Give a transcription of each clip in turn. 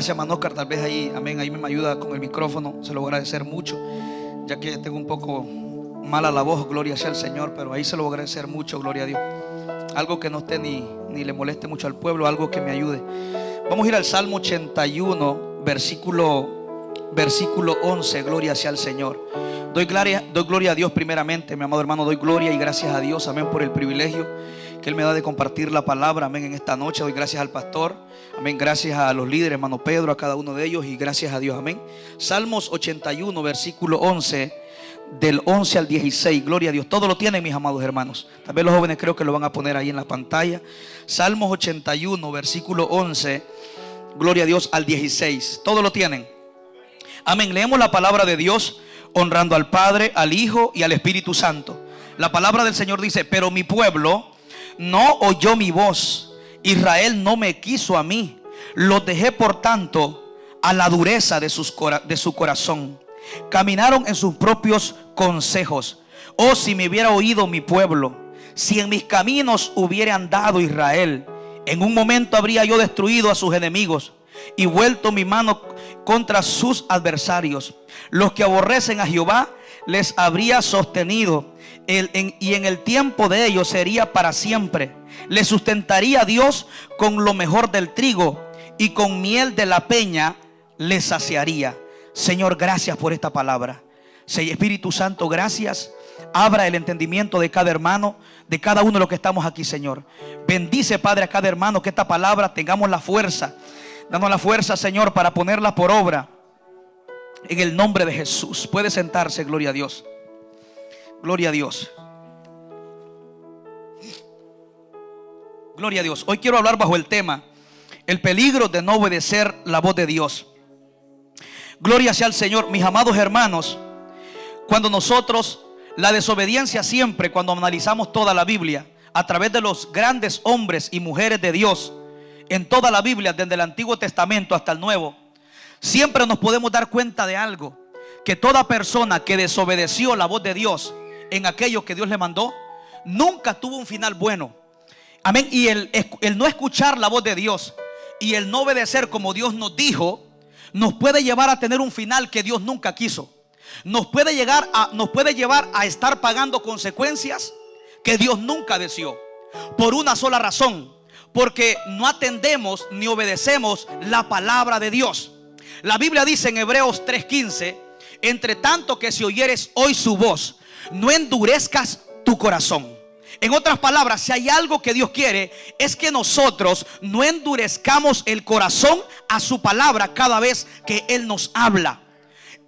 Gracias, Manócar. Tal vez ahí, amén, ahí me ayuda con el micrófono. Se lo voy a agradecer mucho, ya que tengo un poco mala la voz, gloria sea al Señor, pero ahí se lo voy a agradecer mucho, gloria a Dios. Algo que no esté ni le moleste mucho al pueblo, algo que me ayude. Vamos a ir al Salmo 81, versículo 11, gloria sea al Señor. Doy gloria a Dios primeramente, mi amado hermano. Doy gloria y gracias a Dios, amén, por el privilegio que Él me da de compartir la palabra, amén, en esta noche. Doy gracias al pastor, amén, gracias a los líderes, hermano Pedro, a cada uno de ellos, y gracias a Dios, amén. Salmos 81, versículo 11, del 11 al 16, gloria a Dios. Todo lo tienen, mis amados hermanos. Tal vez los jóvenes creo que lo van a poner ahí en la pantalla. Salmos 81, versículo 11, gloria a Dios, al 16. Todo lo tienen. Amén. Leemos la palabra de Dios, honrando al Padre, al Hijo y al Espíritu Santo. La palabra del Señor dice: pero mi pueblo no oyó mi voz, Israel no me quiso a mí. Los dejé por tanto a la dureza de su corazón. Caminaron en sus propios consejos. Oh, si me hubiera oído mi pueblo, si en mis caminos hubiera andado Israel, en un momento habría yo destruido a sus enemigos y vuelto mi mano contra sus adversarios. Los que aborrecen a Jehová les habría sostenido, y en el tiempo de ellos sería para siempre. Les sustentaría Dios con lo mejor del trigo, y con miel de la peña les saciaría. Señor, gracias por esta palabra. Espíritu Santo, gracias. Abra el entendimiento de cada hermano, de cada uno de los que estamos aquí, Señor. Bendice, Padre, a cada hermano, que esta palabra tengamos la fuerza. Danos la fuerza, Señor, para ponerla por obra, en el nombre de Jesús. Puede sentarse, gloria a Dios. Gloria a Dios. Gloria a Dios. Hoy quiero hablar bajo el tema: el peligro de no obedecer la voz de Dios. Gloria sea al Señor. Mis amados hermanos, cuando nosotros, la desobediencia siempre, cuando analizamos toda la Biblia, a través de los grandes hombres y mujeres de Dios, en toda la Biblia, desde el Antiguo Testamento hasta el Nuevo, siempre nos podemos dar cuenta de algo: que toda persona que desobedeció la voz de Dios en aquello que Dios le mandó, nunca tuvo un final bueno. Amén. Y el no escuchar la voz de Dios y el no obedecer como Dios nos dijo, nos puede llevar a tener un final que Dios nunca quiso. Nos puede llevar a estar pagando consecuencias que Dios nunca deseó, por una sola razón: porque no atendemos ni obedecemos la palabra de Dios. La Biblia dice en Hebreos 3:15: entre tanto que si oyeres hoy su voz, no endurezcas tu corazón. En otras palabras, si hay algo que Dios quiere, es que nosotros no endurezcamos el corazón a su palabra cada vez que Él nos habla.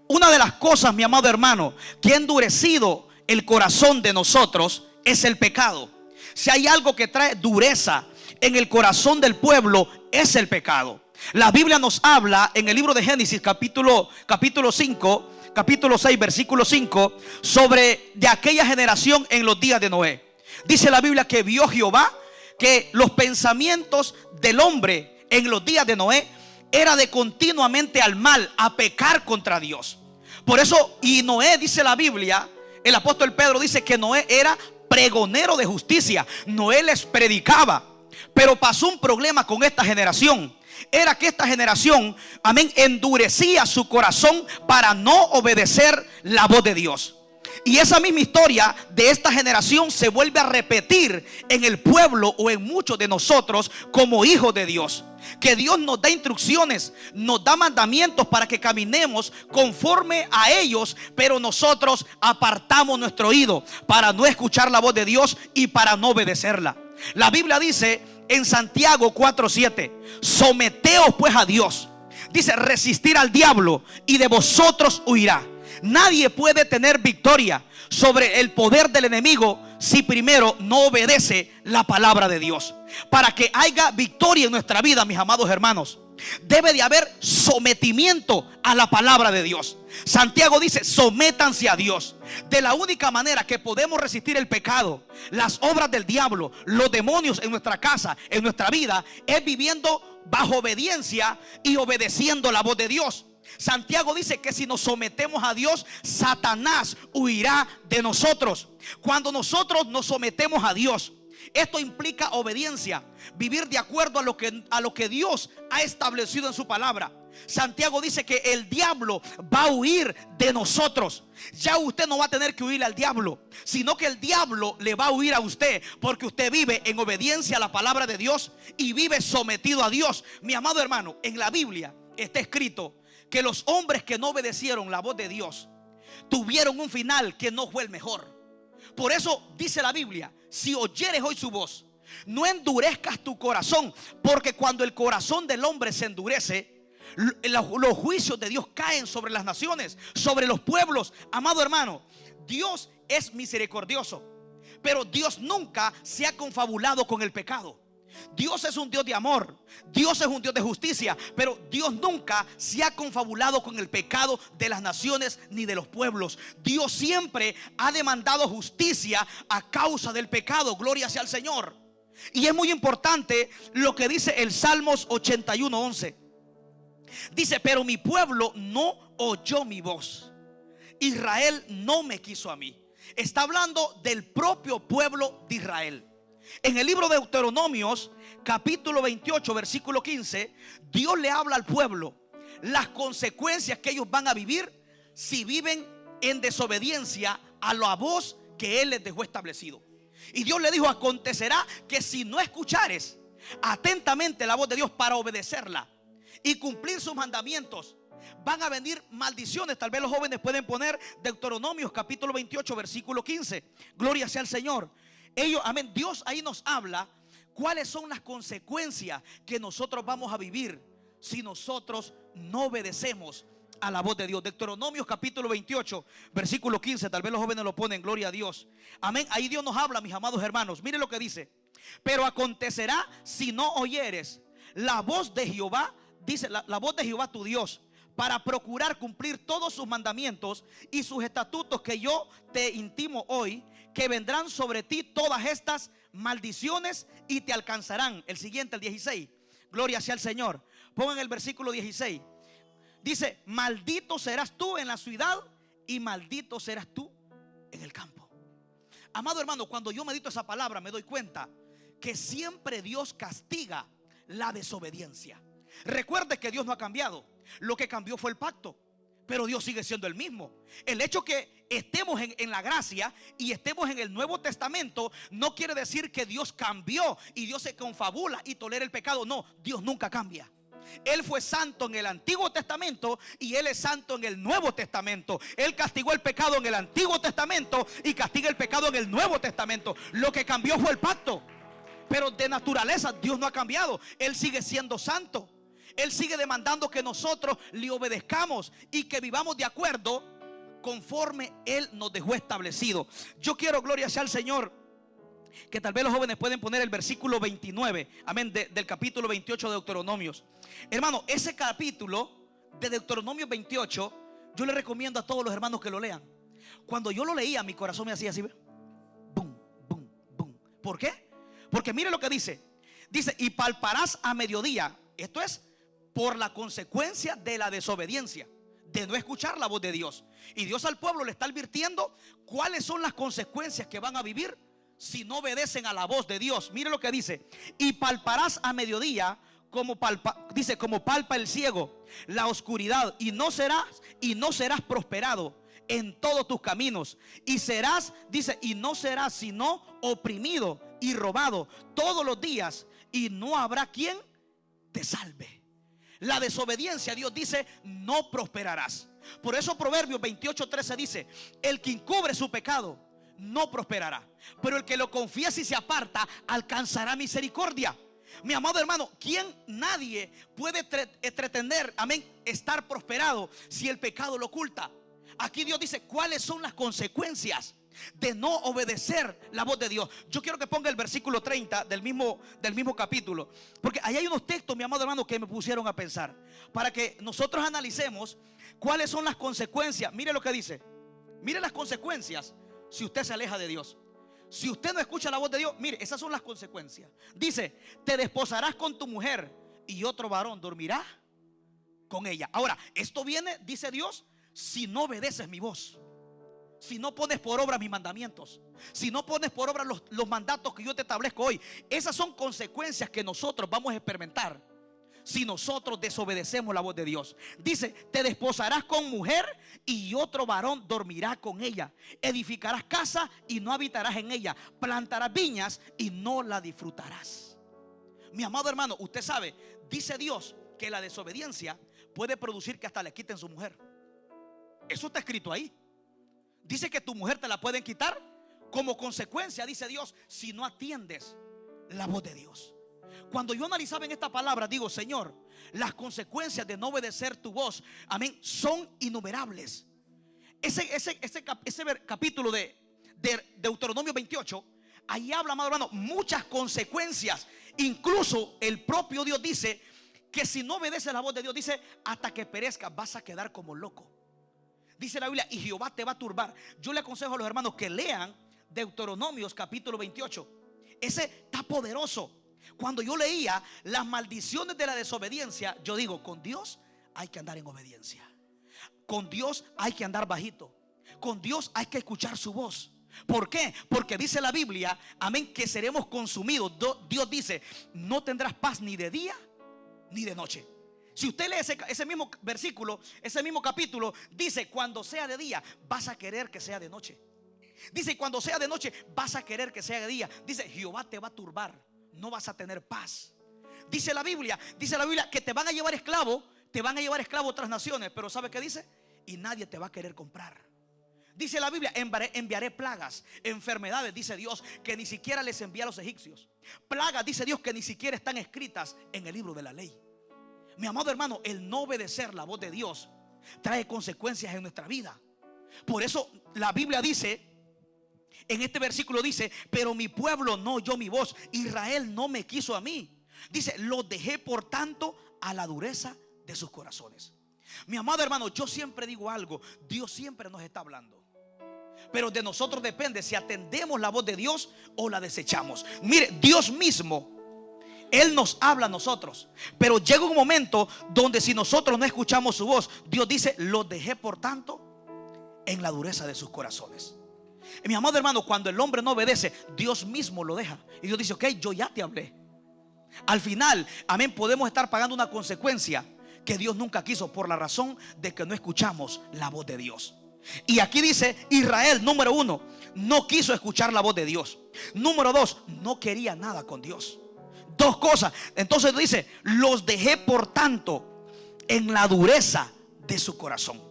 Una de las cosas, mi amado hermano, que ha endurecido el corazón de nosotros es el pecado. Si hay algo que trae dureza en el corazón del pueblo, es el pecado. La Biblia nos habla en el libro de Génesis capítulo 5, capítulo 6, versículo 5, sobre de aquella generación en los días de Noé. Dice la Biblia que vio Jehová que los pensamientos del hombre en los días de Noé era de continuamente al mal, a pecar contra Dios. Por eso, y Noé, dice la Biblia, el apóstol Pedro dice que Noé era pregonero de justicia. Noé les predicaba. Pero pasó un problema con esta generación. Era que esta generación, amén, endurecía su corazón para no obedecer la voz de Dios. Y esa misma historia de esta generación se vuelve a repetir en el pueblo o en muchos de nosotros como hijos de Dios. Que Dios nos da instrucciones, nos da mandamientos para que caminemos conforme a ellos, pero nosotros apartamos nuestro oído para no escuchar la voz de Dios y para no obedecerla. La Biblia dice en Santiago 4:7: someteos pues a Dios. Dice: resistir al diablo y de vosotros huirá. Nadie puede tener victoria sobre el poder del enemigo si primero no obedece la palabra de Dios. Para que haya victoria en nuestra vida, mis amados hermanos, debe de haber sometimiento a la palabra de Dios. Santiago dice: sométanse a Dios. De la única manera que podemos resistir el pecado, las obras del diablo, los demonios en nuestra casa, en nuestra vida, es viviendo bajo obediencia y obedeciendo la voz de Dios. Santiago dice que si nos sometemos a Dios, Satanás huirá de nosotros. Cuando nosotros nos sometemos a Dios Esto implica obediencia, vivir de acuerdo a lo que Dios ha establecido en su palabra. Santiago dice que el diablo va a huir de nosotros. Ya usted no va a tener que huir al diablo, sino que el diablo le va a huir a usted, porque usted vive en obediencia a la palabra de Dios y vive sometido a Dios. Mi amado hermano, en la Biblia está escrito que los hombres que no obedecieron la voz de Dios tuvieron un final que no fue el mejor. Por eso dice la Biblia: si oyeres hoy su voz, no endurezcas tu corazón, porque cuando el corazón del hombre se endurece, los juicios de Dios caen sobre las naciones, sobre los pueblos. Amado hermano, Dios es misericordioso, pero Dios nunca se ha confabulado con el pecado. Dios es un Dios de amor, Dios es un Dios de justicia, pero Dios nunca se ha confabulado con el pecado de las naciones ni de los pueblos. Dios siempre ha demandado justicia a causa del pecado. Gloria sea al Señor. Y es muy importante lo que dice el Salmos 81:11. Dice: pero mi pueblo no oyó mi voz, Israel no me quiso a mí. Está hablando del propio pueblo de Israel. En el libro de Deuteronomios, capítulo 28, versículo 15, Dios le habla al pueblo las consecuencias que ellos van a vivir si viven en desobediencia a la voz que Él les dejó establecido. Y Dios le dijo: acontecerá que si no escuchares atentamente la voz de Dios para obedecerla y cumplir sus mandamientos, van a venir maldiciones. Tal vez los jóvenes pueden poner Deuteronomios capítulo 28 versículo 15. Gloria sea al Señor. Ellos, amén. Dios ahí nos habla cuáles son las consecuencias que nosotros vamos a vivir si nosotros no obedecemos a la voz de Dios. Deuteronomios capítulo 28 versículo 15. Tal vez los jóvenes lo ponen. Gloria a Dios. Amén. Ahí Dios nos habla, mis amados hermanos. Miren lo que dice: pero acontecerá si no oyeres la voz de Jehová, dice la voz de Jehová tu Dios, para procurar cumplir todos sus mandamientos y sus estatutos que yo te intimo hoy, que vendrán sobre ti todas estas maldiciones y te alcanzarán. El siguiente, el 16. Gloria sea al Señor. Pongan el versículo 16. Dice: maldito serás tú en la ciudad y maldito serás tú en el campo. Amado hermano, cuando yo medito esa palabra, me doy cuenta que siempre Dios castiga la desobediencia. Recuerde que Dios no ha cambiado. Lo que cambió fue el pacto, pero Dios sigue siendo el mismo. El hecho que estemos en la gracia y estemos en el Nuevo Testamento no quiere decir que Dios cambió y Dios se confabula y tolera el pecado. No, Dios nunca cambia. Él fue santo en el Antiguo Testamento y Él es santo en el Nuevo Testamento. Él castigó el pecado en el Antiguo Testamento y castiga el pecado en el Nuevo Testamento. Lo que cambió fue el pacto, pero de naturaleza Dios no ha cambiado. Él sigue siendo santo. Él sigue demandando que nosotros le obedezcamos y que vivamos de acuerdo conforme Él nos dejó establecido. Yo quiero, gloria sea al Señor, que tal vez los jóvenes pueden poner el versículo 29, amén, del capítulo 28 de Deuteronomios. Hermano, ese capítulo de Deuteronomios 28, yo le recomiendo a todos los hermanos que lo lean. Cuando yo lo leía, mi corazón me hacía así, boom, boom, boom. ¿Por qué? Porque mire lo que dice. Dice: y palparás a mediodía. Esto es por la consecuencia de la desobediencia, de no escuchar la voz de Dios. Y Dios al pueblo le está advirtiendo cuáles son las consecuencias que van a vivir si no obedecen a la voz de Dios. Mire lo que dice: y palparás a mediodía como palpa el ciego la oscuridad, y no serás prosperado en todos tus caminos, y serás, dice, y no serás sino oprimido y robado todos los días, y no habrá quien te salve. La desobediencia, Dios dice, no prosperarás. Por eso Proverbios 28:13 dice: el que encubre su pecado no prosperará, pero el que lo confiesa y se aparta alcanzará misericordia. Mi amado hermano, nadie puede pretender, amén, estar prosperado si el pecado lo oculta. Aquí Dios dice cuáles son las consecuencias de no obedecer la voz de Dios. Yo quiero que ponga el versículo 30 del mismo capítulo, porque ahí hay unos textos, mi amado hermano, que me pusieron a pensar, para que nosotros analicemos cuáles son las consecuencias. Mire lo que dice. Mire las consecuencias si usted se aleja de Dios. Si usted no escucha la voz de Dios, mire, esas son las consecuencias. Dice: te desposarás con tu mujer y otro varón dormirá con ella. Ahora, esto viene, dice Dios, si no obedeces mi voz. si no pones por obra mis mandamientos, si no pones por obra los mandatos que yo te establezco hoy. Esas son consecuencias que nosotros vamos a experimentar si nosotros desobedecemos la voz de Dios. Dice: te desposarás con mujer y otro varón dormirá con ella. Edificarás casa y no habitarás en ella. Plantarás viñas y no la disfrutarás. Mi amado hermano, usted sabe, dice Dios que la desobediencia puede producir que hasta le quiten su mujer. Eso está escrito ahí. Dice que tu mujer te la pueden quitar como consecuencia, dice Dios, si no atiendes la voz de Dios. Cuando yo analizaba en esta palabra, digo: Señor, las consecuencias de no obedecer tu voz, amén, son innumerables. Ese capítulo de Deuteronomio 28, ahí habla, amado hermano, muchas consecuencias. Incluso el propio Dios dice que si no obedeces la voz de Dios, dice: hasta que perezcas vas a quedar como loco. Dice la Biblia: y Jehová te va a turbar. Yo le aconsejo a los hermanos que lean Deuteronomios capítulo 28. Ese está poderoso. Cuando yo leía las maldiciones de la desobediencia, yo digo: con Dios hay que andar en obediencia. Con Dios hay que andar bajito. Con Dios hay que escuchar su voz. ¿Por qué? Porque dice la Biblia, amén, que seremos consumidos. Dios dice: no tendrás paz ni de día ni de noche. Si usted lee ese mismo versículo, ese mismo capítulo, dice: cuando sea de día vas a querer que sea de noche. Dice: cuando sea de noche vas a querer que sea de día. Dice: Jehová te va a turbar, no vas a tener paz. Dice la Biblia que te van a llevar esclavo, a otras naciones. Pero ¿sabe qué dice? Y nadie te va a querer comprar. Dice la Biblia: enviaré plagas, enfermedades, dice Dios, que ni siquiera les envía a los egipcios. Plagas, dice Dios, que ni siquiera están escritas en el libro de la ley. Mi amado hermano, el no obedecer la voz de Dios trae consecuencias en nuestra vida. Por eso la Biblia dice, en este versículo dice: pero mi pueblo no oyó mi voz, Israel no me quiso a mí. Dice: los dejé por tanto a la dureza de sus corazones. Mi amado hermano, yo siempre digo algo: Dios siempre nos está hablando, pero de nosotros depende si atendemos la voz de Dios o la desechamos. Mire, Dios mismo, Él nos habla a nosotros, pero llega un momento donde si nosotros no escuchamos su voz, Dios dice: los dejé por tanto en la dureza de sus corazones. Mi amado hermano, cuando el hombre no obedece, Dios mismo lo deja. Y Dios dice: ok, yo ya te hablé. Al final, amén, podemos estar pagando una consecuencia que Dios nunca quiso, por la razón de que no escuchamos la voz de Dios. Y aquí dice: Israel, número 1, no quiso escuchar la voz de Dios. Número 2, no quería nada con Dios. Dos cosas. Entonces dice: los dejé por tanto en la dureza de su corazón.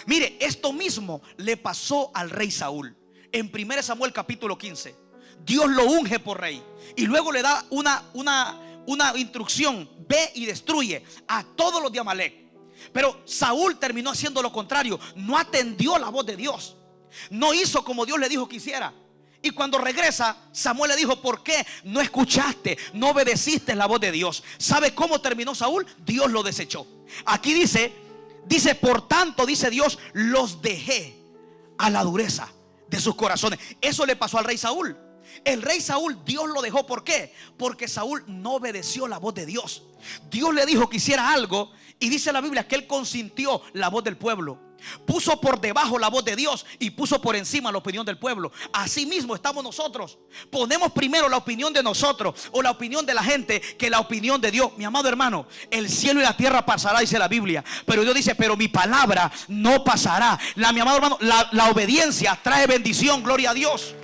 Mire, esto mismo le pasó al rey Saúl. En 1 Samuel capítulo 15, Dios lo unge por rey y luego le da una instrucción: ve y destruye a todos los de Amalek. Pero Saúl terminó haciendo lo contrario. No atendió la voz de Dios, no hizo como Dios le dijo que hiciera. Y cuando regresa, Samuel le dijo: ¿por qué no escuchaste, no obedeciste la voz de Dios? ¿Sabe cómo terminó Saúl? Dios lo desechó. Aquí dice: por tanto, dice Dios, los dejé a la dureza de sus corazones. Eso le pasó al rey Saúl. El rey Saúl, Dios lo dejó. ¿Por qué? Porque Saúl no obedeció la voz de Dios. Dios le dijo que hiciera algo y dice la Biblia que él consintió la voz del pueblo. Puso por debajo la voz de Dios y puso por encima la opinión del pueblo. Así mismo estamos nosotros. Ponemos primero la opinión de nosotros o la opinión de la gente que la opinión de Dios. Mi amado hermano, el cielo y la tierra pasará, dice la Biblia, pero Dios dice: pero mi palabra no pasará. Mi amado hermano, la obediencia trae bendición. Gloria a Dios.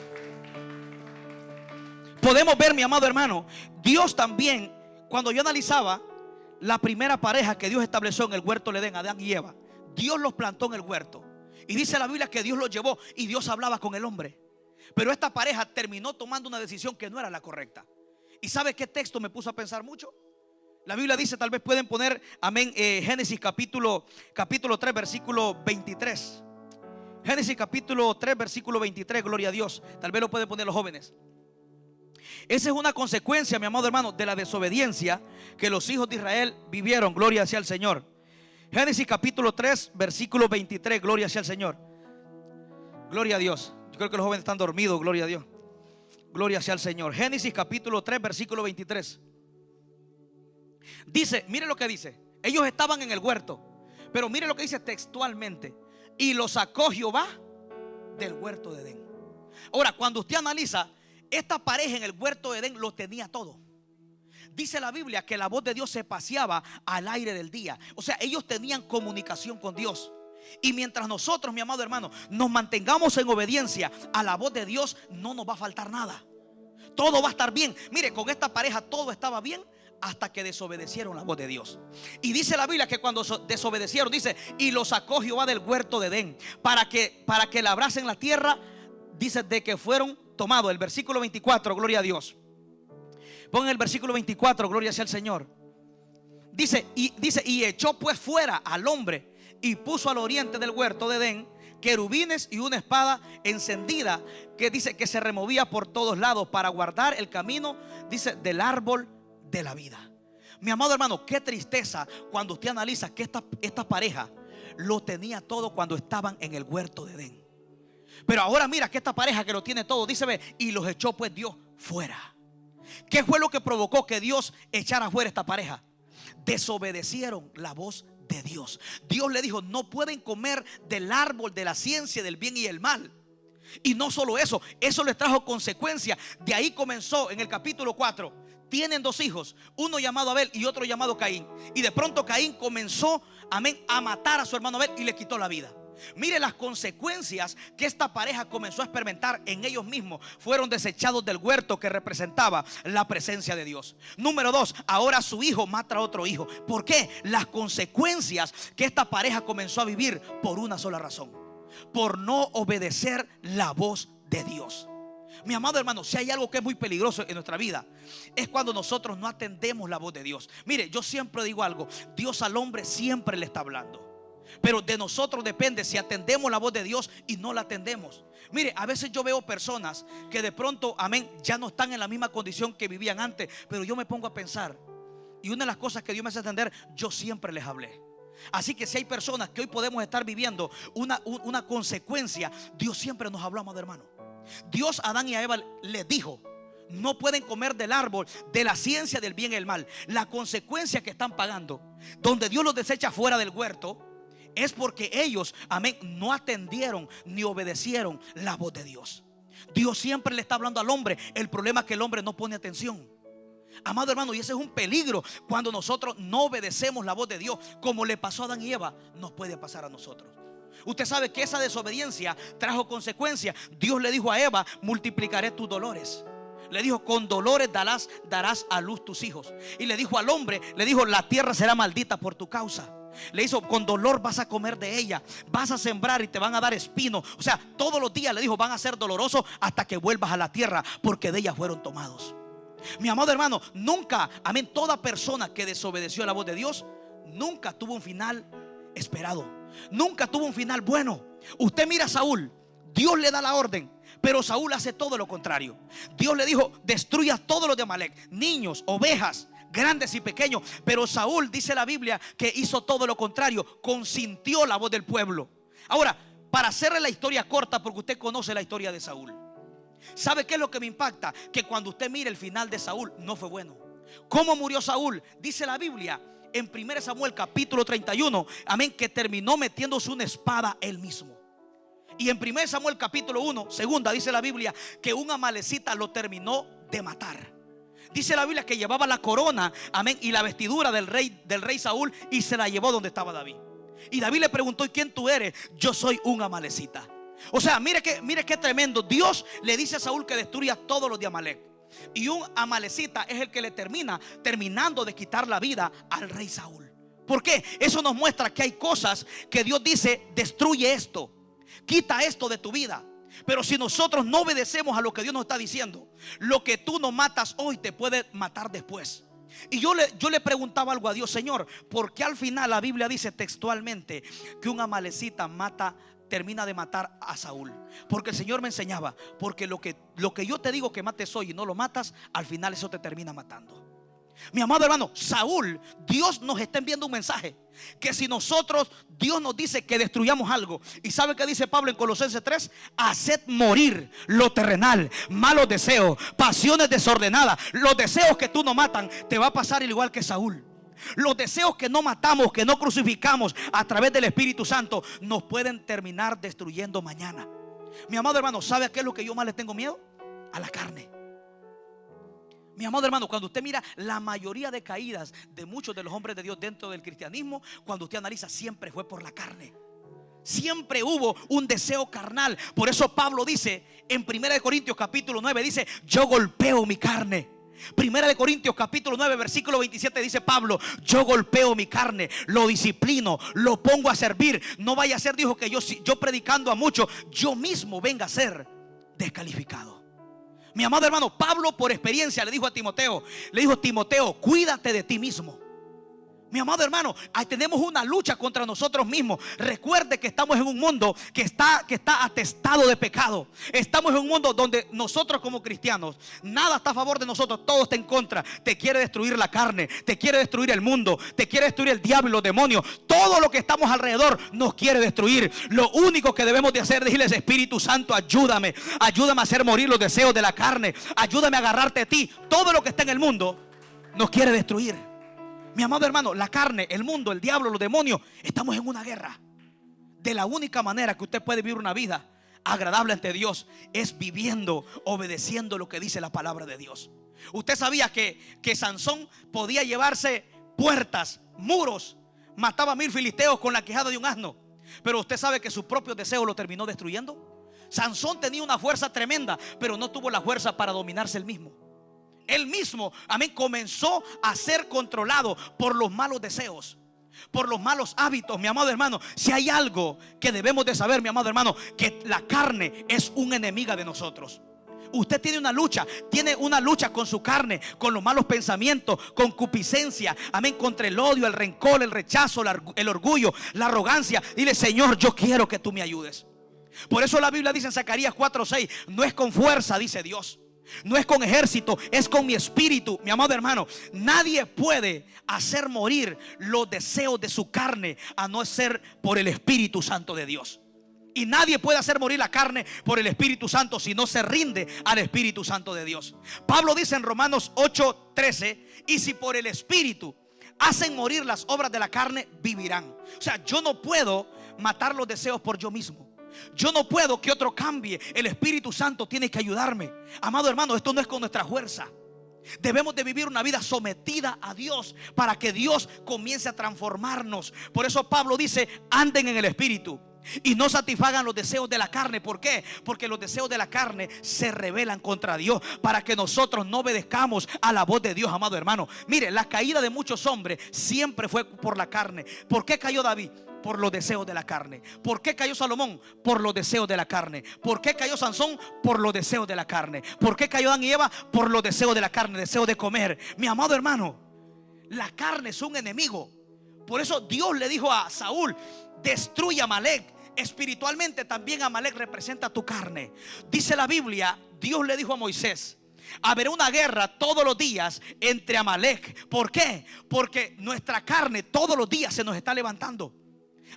Podemos ver, mi amado hermano, Dios también, cuando yo analizaba la primera pareja que Dios estableció en el huerto del Edén, Adán y Eva, Dios los plantó en el huerto. Y dice la Biblia que Dios los llevó y Dios hablaba con el hombre. Pero esta pareja terminó tomando una decisión que no era la correcta. ¿Y sabe qué texto me puso a pensar mucho? La Biblia dice, tal vez pueden poner, amén, Génesis capítulo 3 versículo 23. Génesis capítulo 3 versículo 23, gloria a Dios. Tal vez lo pueden poner los jóvenes. Esa es una consecuencia, mi amado hermano, de la desobediencia que los hijos de Israel vivieron. Gloria sea al Señor. Génesis capítulo 3 versículo 23, gloria sea al Señor. Gloria a Dios. Yo creo que los jóvenes están dormidos, gloria a Dios. Gloria sea al Señor. Génesis capítulo 3 versículo 23. Dice, mire lo que dice. Ellos estaban en el huerto, pero mire lo que dice textualmente: y lo sacó Jehová del huerto de Edén. Ahora, cuando usted analiza, esta pareja en el huerto de Edén lo tenía todo. Dice la Biblia que la voz de Dios se paseaba al aire del día. O sea, ellos tenían comunicación con Dios. Y mientras nosotros, mi amado hermano, nos mantengamos en obediencia a la voz de Dios, no nos va a faltar nada. Todo va a estar bien. Mire, con esta pareja todo estaba bien hasta que desobedecieron la voz de Dios. Y dice la Biblia que cuando desobedecieron, dice, y lo sacó Jehová del huerto de Edén para que labrasen la tierra. Dice, de que fueron tomados. El versículo 24, gloria a Dios. Pongan el versículo 24, gloria sea al Señor. Dice, y echó pues fuera al hombre y puso al oriente del huerto de Edén querubines y una espada encendida, que dice que se removía por todos lados para guardar el camino, dice, del árbol de la vida. Mi amado hermano, qué tristeza cuando usted analiza que esta pareja lo tenía todo cuando estaban en el huerto de Edén. Pero ahora mira que esta pareja que lo tiene todo, dice, ve, y los echó pues Dios fuera. ¿Qué fue lo que provocó que Dios echara fuera esta pareja? Desobedecieron la voz de Dios. Dios le dijo, no pueden comer del árbol de la ciencia del bien y el mal. Y no solo eso, eso les trajo consecuencias. De ahí comenzó en el capítulo 4. Tienen dos hijos, uno llamado Abel y otro llamado Caín. Y de pronto Caín comenzó, amén, a matar a su hermano Abel y le quitó la vida. Mire las consecuencias que esta pareja comenzó a experimentar en ellos mismos. Fueron desechados del huerto que representaba la presencia de Dios. Número 2, ahora su hijo mata a otro hijo. ¿Por qué? Las consecuencias que esta pareja comenzó a vivir por una sola razón: por no obedecer la voz de Dios. Mi amado hermano, si hay algo que es muy peligroso en nuestra vida, es cuando nosotros no atendemos la voz de Dios. Mire, yo siempre digo algo: Dios al hombre siempre le está hablando, pero de nosotros depende si atendemos la voz de Dios y no la atendemos. Mire, a veces yo veo personas que de pronto, amén, ya no están en la misma condición que vivían antes, pero yo me pongo a pensar, y una de las cosas que Dios me hace entender, yo siempre les hablé. Así que si hay personas que hoy podemos estar viviendo una consecuencia, Dios siempre nos habló, amado hermano. Dios a Adán y a Eva les dijo: no pueden comer del árbol de la ciencia del bien y el mal. La consecuencia que están pagando, donde Dios los desecha fuera del huerto, es porque ellos, amén, no atendieron ni obedecieron la voz de Dios. Dios siempre le está hablando al hombre. El problema es que el hombre no pone atención, amado hermano, y ese es un peligro. Cuando nosotros no obedecemos la voz de Dios, como le pasó a Adán y Eva, nos puede pasar a nosotros. Usted sabe que esa desobediencia trajo consecuencias. Dios le dijo a Eva: multiplicaré tus dolores. Le dijo: con dolores darás a luz tus hijos. Y le dijo al hombre, le dijo: la tierra será maldita por tu causa. Le hizo: con dolor vas a comer de ella, vas a sembrar y te van a dar espinos. O sea, todos los días le dijo: van a ser dolorosos hasta que vuelvas a la tierra, porque de ella fueron tomados. Mi amado hermano, nunca, amén, toda persona que desobedeció la voz de Dios nunca tuvo un final esperado, nunca tuvo un final bueno. Usted mira a Saúl, Dios le da la orden, pero Saúl hace todo lo contrario. Dios le dijo: destruya todos los de Amalek, niños, ovejas, grandes y pequeños. Pero Saúl, dice la Biblia, que hizo todo lo contrario, consintió la voz del pueblo. Ahora, para hacerle la historia corta, porque usted conoce la historia de Saúl, ¿sabe qué es lo que me impacta? Que cuando usted mira el final de Saúl, no fue bueno. ¿Cómo murió Saúl? Dice la Biblia en 1 Samuel capítulo 31, amén, que terminó metiéndose una espada él mismo. Y en 1 Samuel capítulo 1, segunda, dice la Biblia que un amalecita lo terminó de matar. Dice la Biblia que llevaba la corona, amén, y la vestidura del rey Saúl, y se la llevó donde estaba David. Y David le preguntó: ¿y quién tú eres? Yo soy un amalecita. O sea, mire qué tremendo. Dios le dice a Saúl que destruya todos los de Amalek, y un amalecita es el que le terminando de quitar la vida al rey Saúl. ¿Por qué? Eso nos muestra que hay cosas que Dios dice: destruye esto, quita esto de tu vida. Pero si nosotros no obedecemos a lo que Dios nos está diciendo, lo que tú no matas hoy te puede matar después. Y yo le preguntaba algo a Dios: Señor, ¿por qué al final la Biblia dice textualmente que un amalecita termina de matar a Saúl? Porque el Señor me enseñaba: porque lo que yo te digo que mates hoy y no lo matas, al final eso te termina matando. Mi amado hermano, Saúl, Dios nos está enviando un mensaje: que si nosotros, Dios nos dice que destruyamos algo. ¿Y sabe qué dice Pablo en Colosenses 3? Haced morir lo terrenal, malos deseos, pasiones desordenadas. Los deseos que tú no matan, te va a pasar igual que Saúl. Los deseos que no matamos, que no crucificamos a través del Espíritu Santo, nos pueden terminar destruyendo mañana. Mi amado hermano, ¿sabe a qué es lo que yo más le tengo miedo? A la carne. Mi amado hermano, cuando usted mira la mayoría de caídas de muchos de los hombres de Dios dentro del cristianismo, cuando usted analiza, siempre fue por la carne. Siempre hubo un deseo carnal. Por eso Pablo dice en 1 Corintios capítulo 9, dice: yo golpeo mi carne. 1 Corintios capítulo 9 versículo 27 dice Pablo: yo golpeo mi carne, lo disciplino, lo pongo a servir. No vaya a ser, dijo, que yo predicando a muchos, yo mismo venga a ser descalificado. Mi amado hermano, Pablo por experiencia le dijo a Timoteo, le dijo: Timoteo, cuídate de ti mismo. Mi amado hermano, ahí tenemos una lucha contra nosotros mismos. Recuerde que estamos en un mundo que está atestado de pecado. Estamos en un mundo donde nosotros como cristianos, nada está a favor de nosotros, todo está en contra. Te quiere destruir la carne, te quiere destruir el mundo, te quiere destruir el diablo y los demonios. Todo lo que estamos alrededor nos quiere destruir. Lo único que debemos de hacer es decirles: Espíritu Santo, ayúdame a hacer morir los deseos de la carne. Ayúdame a agarrarte a ti. Todo lo que está en el mundo nos quiere destruir. Mi amado hermano, la carne, el mundo, el diablo, los demonios, estamos en una guerra. De la única manera que usted puede vivir una vida agradable ante Dios es viviendo, obedeciendo lo que dice la palabra de Dios. Usted sabía que Sansón podía llevarse puertas, muros, mataba a 1000 filisteos con la quijada de un asno. Pero usted sabe que su propio deseo lo terminó destruyendo. Sansón tenía una fuerza tremenda, pero no tuvo la fuerza para dominarse él mismo. Él mismo, amén, comenzó a ser controlado por los malos deseos, por los malos hábitos. Mi amado hermano, si hay algo que debemos de saber, mi amado hermano, que la carne es una enemiga de nosotros. Usted tiene una lucha con su carne, con los malos pensamientos, con concupiscencia, amén, contra el odio, el rencor, el rechazo, el orgullo, la arrogancia. Dile: Señor, yo quiero que tú me ayudes. Por eso la Biblia dice en Zacarías 4:6: no es con fuerza, dice Dios, no es con ejército, es con mi espíritu. Mi amado hermano, nadie puede hacer morir los deseos de su carne a no ser por el Espíritu Santo de Dios. Y nadie puede hacer morir la carne por el Espíritu Santo si no se rinde al Espíritu Santo de Dios. Pablo dice en Romanos 8:13: y si por el Espíritu hacen morir las obras de la carne, vivirán. O sea, yo no puedo matar los deseos por yo mismo. Yo no puedo que otro cambie. El Espíritu Santo tiene que ayudarme. Amado hermano, esto no es con nuestra fuerza. Debemos de vivir una vida sometida a Dios para que Dios comience a transformarnos. Por eso Pablo dice: anden en el Espíritu y no satisfagan los deseos de la carne. ¿Por qué? Porque los deseos de la carne se rebelan contra Dios, para que nosotros no obedezcamos a la voz de Dios. Amado hermano, mire, la caída de muchos hombres siempre fue por la carne. ¿Por qué cayó David? Por los deseos de la carne. ¿Por qué cayó Salomón? Por los deseos de la carne. ¿Por qué cayó Sansón? Por los deseos de la carne. ¿Por qué cayó Adán y Eva? Por los deseos de la carne, deseo de comer. Mi amado hermano, la carne es un enemigo. Por eso Dios le dijo a Saúl: destruye a Amalek. Espiritualmente también Amalek representa tu carne. Dice la Biblia, Dios le dijo a Moisés: habrá una guerra todos los días entre Amalek. ¿Por qué? Porque nuestra carne todos los días se nos está levantando.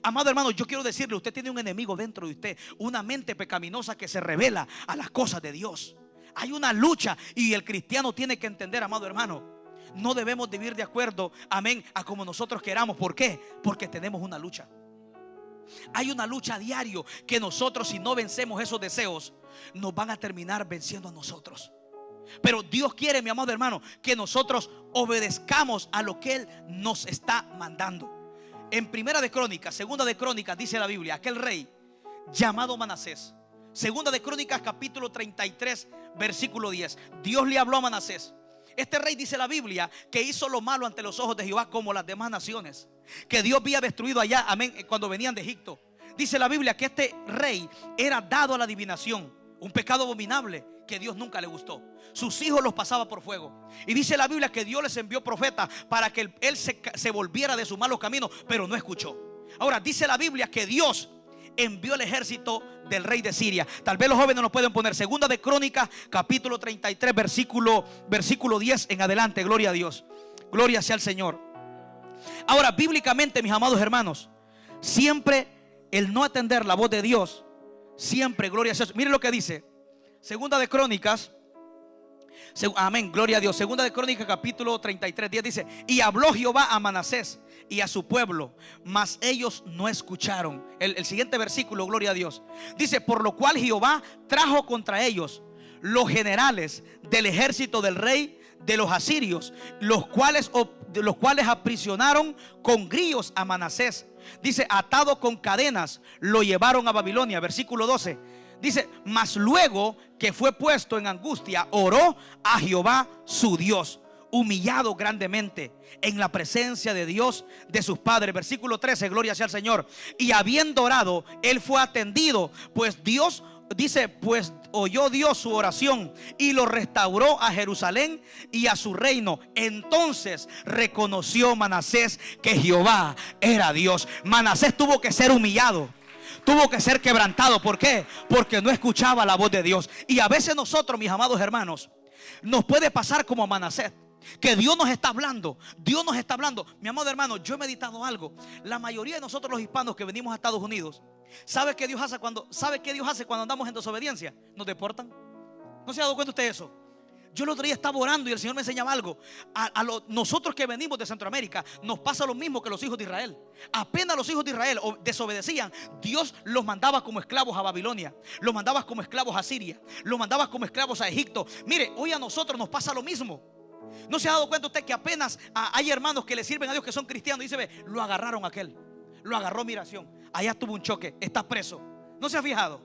Amado hermano, yo quiero decirle: usted tiene un enemigo dentro de usted, una mente pecaminosa que se revela a las cosas de Dios. Hay una lucha y el cristiano tiene que entender, amado hermano, no debemos vivir de acuerdo, amén, a como nosotros queramos. ¿Por qué? Porque tenemos una lucha. Hay una lucha a diario que nosotros, si no vencemos esos deseos, nos van a terminar venciendo a nosotros. Pero Dios quiere, mi amado hermano, que nosotros obedezcamos a lo que Él nos está mandando. En Primera de Crónicas, Segunda de Crónicas, dice la Biblia, aquel rey llamado Manasés. Segunda de Crónicas capítulo 33 versículo 10. Dios le habló a Manasés. Este rey, dice la Biblia, que hizo lo malo ante los ojos de Jehová como las demás naciones que Dios había destruido allá, amén, cuando venían de Egipto. Dice la Biblia que este rey era dado a la adivinación, un pecado abominable que Dios nunca le gustó. Sus hijos los pasaba por fuego. Y dice la Biblia que Dios les envió profetas para que él se volviera de sus malos caminos, pero no escuchó. Ahora dice la Biblia que Dios envió el ejército del rey de Siria. Tal vez los jóvenes nos pueden poner Segunda de Crónicas capítulo 33 versículo 10 en adelante. Gloria a Dios, gloria sea al Señor. Ahora, bíblicamente, mis amados hermanos, siempre el no atender la voz de Dios, siempre, gloria a Dios. Mire lo que dice Segunda de Crónicas Amén, gloria a Dios. Segunda de Crónicas capítulo 33, 10 dice: y habló Jehová a Manasés y a su pueblo, mas ellos no escucharon. El siguiente versículo, gloria a Dios, dice: por lo cual Jehová trajo contra ellos los generales del ejército del rey de los asirios, los cuales aprisionaron con grillos a Manasés. Dice: atado con cadenas lo llevaron a Babilonia. Versículo 12 dice: mas luego que fue puesto en angustia, oró a Jehová su Dios, humillado grandemente en la presencia de Dios de sus padres. Versículo 13, gloria sea al Señor. Y habiendo orado, él fue atendido, pues Dios, dice, pues oyó Dios su oración y lo restauró a Jerusalén y a su reino. Entonces reconoció Manasés que Jehová era Dios. Manasés tuvo que ser humillado, tuvo que ser quebrantado. ¿Por qué? Porque no escuchaba la voz de Dios. Y a veces nosotros, mis amados hermanos, nos puede pasar como a Manasés, que Dios nos está hablando. Dios nos está hablando. Mi amado hermano, yo he meditado algo. La mayoría de nosotros los hispanos que venimos a Estados Unidos, ¿sabe qué Dios hace cuando andamos en desobediencia? Nos deportan. ¿No se ha dado cuenta usted de eso? Yo el otro día estaba orando y el Señor me enseñaba algo. Nosotros que venimos de Centroamérica nos pasa lo mismo que los hijos de Israel. Apenas los hijos de Israel desobedecían, Dios los mandaba como esclavos a Babilonia, los mandaba como esclavos a Siria, los mandaba como esclavos a Egipto. Mire, hoy a nosotros nos pasa lo mismo. ¿No se ha dado cuenta usted que apenas hay hermanos que le sirven a Dios, que son cristianos? Dice: ve, lo agarraron aquel, lo agarró migración, allá tuvo un choque, está preso. ¿No se ha fijado?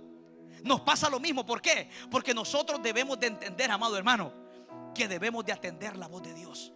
Nos pasa lo mismo. ¿Por qué? Porque nosotros debemos de entender, amado hermano, que debemos de atender la voz de Dios.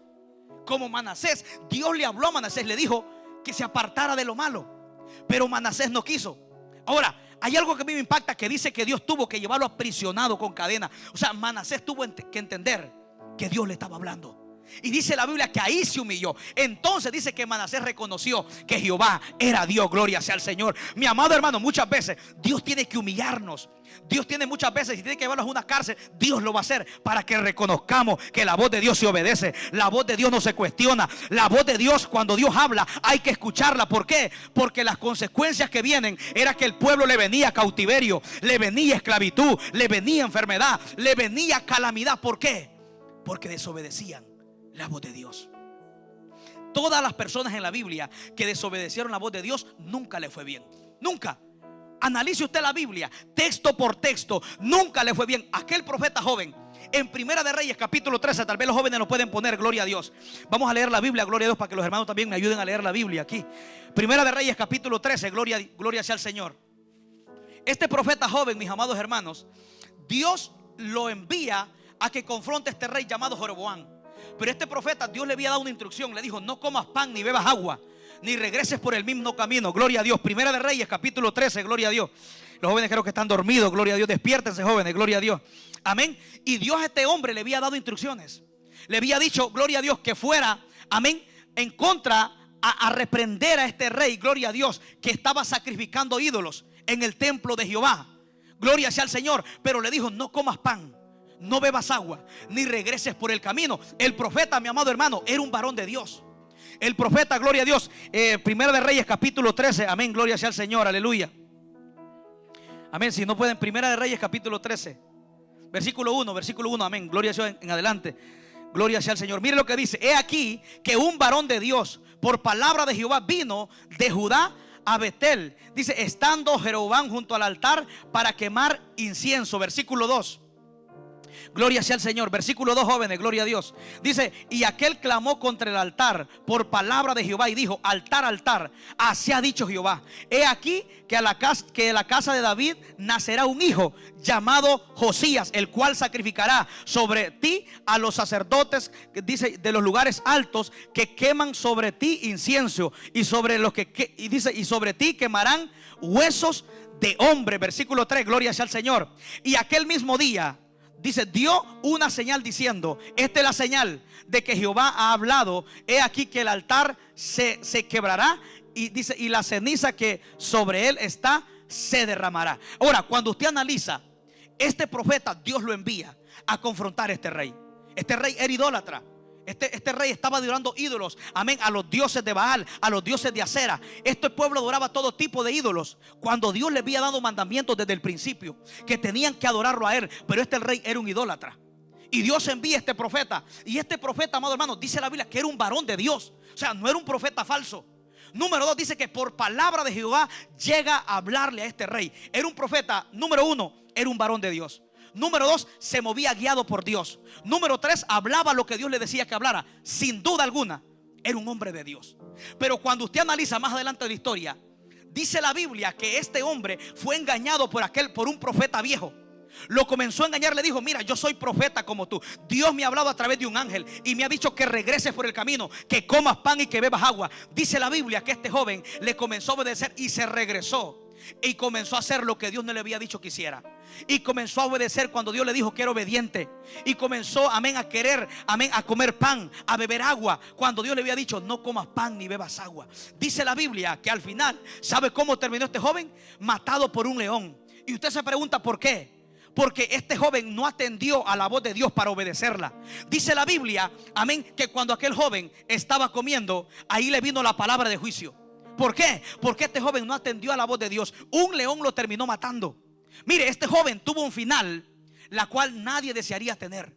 Como Manasés, Dios le habló a Manasés, le dijo que se apartara de lo malo, pero Manasés no quiso. Ahora, hay algo que a mí me impacta, que dice que Dios tuvo que llevarlo aprisionado con cadenas. O sea, Manasés tuvo que entender que Dios le estaba hablando. Y dice la Biblia que ahí se humilló. Entonces dice que Manasés reconoció que Jehová era Dios. Gloria sea al Señor. Mi amado hermano, muchas veces Dios tiene que humillarnos. Dios tiene muchas veces, si tiene que llevarnos a una cárcel, Dios lo va a hacer para que reconozcamos que la voz de Dios se obedece. La voz de Dios no se cuestiona. La voz de Dios, cuando Dios habla, hay que escucharla. ¿Por qué? Porque las consecuencias que vienen era que el pueblo le venía cautiverio, le venía esclavitud, le venía enfermedad, le venía calamidad. ¿Por qué? Porque desobedecían la voz de Dios. Todas las personas en la Biblia que desobedecieron la voz de Dios, nunca le fue bien. Nunca. Analice usted la Biblia texto por texto, nunca le fue bien. Aquel profeta joven, en Primera de Reyes capítulo 13, tal vez los jóvenes lo pueden poner, gloria a Dios. Vamos a leer la Biblia, gloria a Dios, para que los hermanos también me ayuden a leer la Biblia aquí. Primera de Reyes capítulo 13, gloria sea al Señor. Este profeta joven, mis amados hermanos, Dios lo envía a que confronte a este rey llamado Jeroboam. Pero este profeta, Dios le había dado una instrucción. Le dijo: no comas pan ni bebas agua, ni regreses por el mismo camino. Gloria a Dios. Primera de Reyes capítulo 13, gloria a Dios. Los jóvenes creo que están dormidos, gloria a Dios. Despiértense, jóvenes, gloria a Dios. Amén. Y Dios a este hombre le había dado instrucciones. Le había dicho, gloria a Dios, que fuera, amén, en contra a reprender a este rey, gloria a Dios, que estaba sacrificando ídolos en el templo de Jehová. Gloria sea al Señor. Pero le dijo: no comas pan, no bebas agua, ni regreses por el camino. El profeta, mi amado hermano, era un varón de Dios. El profeta, gloria a Dios, Primera de Reyes capítulo 13, amén, gloria sea al Señor, aleluya. Amén, si no pueden, Primera de Reyes capítulo 13, versículo 1, amén, gloria sea en adelante. Gloria sea al Señor. Mire lo que dice: he aquí que un varón de Dios, por palabra de Jehová, vino de Judá a Betel. Dice: estando Jeroboam junto al altar para quemar incienso. Versículo 2. Gloria sea al Señor. Versículo 2, jóvenes, gloria a Dios. Dice: y aquel clamó contra el altar por palabra de Jehová y dijo: altar, altar, así ha dicho Jehová, he aquí que de la casa de David nacerá un hijo llamado Josías, el cual sacrificará sobre ti a los sacerdotes, dice, de los lugares altos, que queman sobre ti incienso, y sobre los que dice, y sobre ti quemarán huesos de hombre. Versículo 3, gloria sea al Señor. Y aquel mismo día, dice, dio una señal diciendo: esta es la señal de que Jehová ha hablado, he aquí que el altar se quebrará, y dice, y la ceniza que sobre él está se derramará. Ahora, cuando usted analiza, este profeta, Dios lo envía a confrontar a este rey. Este rey era idólatra. Este rey estaba adorando ídolos, amén, a los dioses de Baal, a los dioses de Acera. Este pueblo adoraba todo tipo de ídolos, cuando Dios le había dado mandamientos desde el principio que tenían que adorarlo a él. Pero este rey era un idólatra. Y Dios envía a este profeta. Y este profeta, amado hermano, dice la Biblia que era un varón de Dios. O sea, no era un profeta falso. Número 2, dice que por palabra de Jehová llega a hablarle a este rey. Era un profeta. Número 1, era un varón de Dios. Número 2, se movía guiado por Dios. Número 3, hablaba lo que Dios le decía que hablara. Sin duda alguna, era un hombre de Dios. Pero cuando usted analiza más adelante de la historia, dice la Biblia que este hombre fue engañado por un profeta viejo. Lo comenzó a engañar, le dijo: mira, yo soy profeta como tú. Dios me ha hablado a través de un ángel y me ha dicho que regreses por el camino, que comas pan y que bebas agua. Dice la Biblia que este joven le comenzó a obedecer y se regresó. Y comenzó a hacer lo que Dios no le había dicho que hiciera. Y comenzó a obedecer cuando Dios le dijo que era obediente. Y comenzó, amén, a querer, amén, a comer pan, a beber agua, cuando Dios le había dicho: no comas pan ni bebas agua. Dice la Biblia que al final, ¿sabe cómo terminó este joven? Matado por un león. Y usted se pregunta ¿por qué? Porque este joven no atendió a la voz de Dios para obedecerla. Dice la Biblia, amén, que cuando aquel joven estaba comiendo, ahí le vino la palabra de juicio. ¿Por qué? Porque este joven no atendió a la voz de Dios. Un león lo terminó matando. Mire, este joven tuvo un final la cual nadie desearía tener.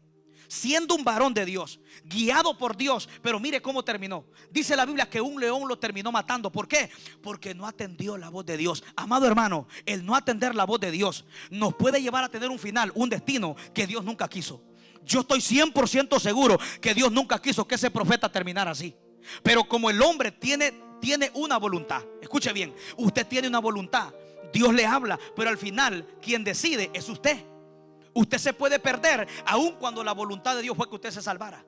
Siendo un varón de Dios, guiado por Dios, pero mire cómo terminó. Dice la Biblia que un león lo terminó matando. ¿Por qué? Porque no atendió la voz de Dios. Amado hermano, el no atender la voz de Dios nos puede llevar a tener un final, un destino que Dios nunca quiso. Yo estoy 100% seguro que Dios nunca quiso que ese profeta terminara así. Pero como el hombre tiene una voluntad, escuche bien, usted tiene una voluntad, Dios le habla, pero al final quien decide es usted. Usted se puede perder aun cuando la voluntad de Dios fue que usted se salvara.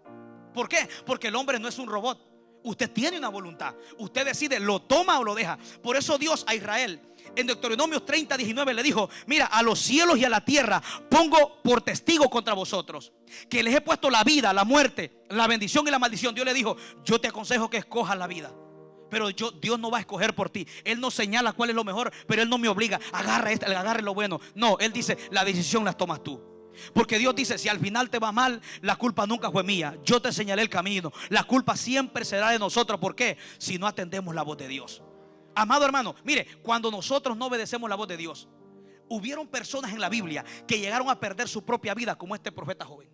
¿Por qué? Porque el hombre no es un robot. Usted tiene una voluntad. Usted decide, lo toma o lo deja. Por eso Dios a Israel en Deuteronomio 30:19 le dijo: mira, a los cielos y a la tierra pongo por testigo contra vosotros que les he puesto la vida, la muerte, la bendición y la maldición. Dios le dijo: yo te aconsejo que escojas la vida. Pero Dios no va a escoger por ti. Él no señala cuál es lo mejor, pero Él no me obliga: agarre lo bueno. No, Él dice: la decisión la tomas tú. Porque Dios dice: si al final te va mal, la culpa nunca fue mía. Yo te señalé el camino. La culpa siempre será de nosotros. ¿Por qué? Si no atendemos la voz de Dios. Amado hermano, mire, cuando nosotros no obedecemos la voz de Dios, hubieron personas en la Biblia que llegaron a perder su propia vida, como este profeta joven.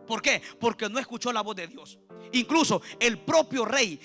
¿Por qué? Porque no escuchó la voz de Dios. Incluso el propio rey,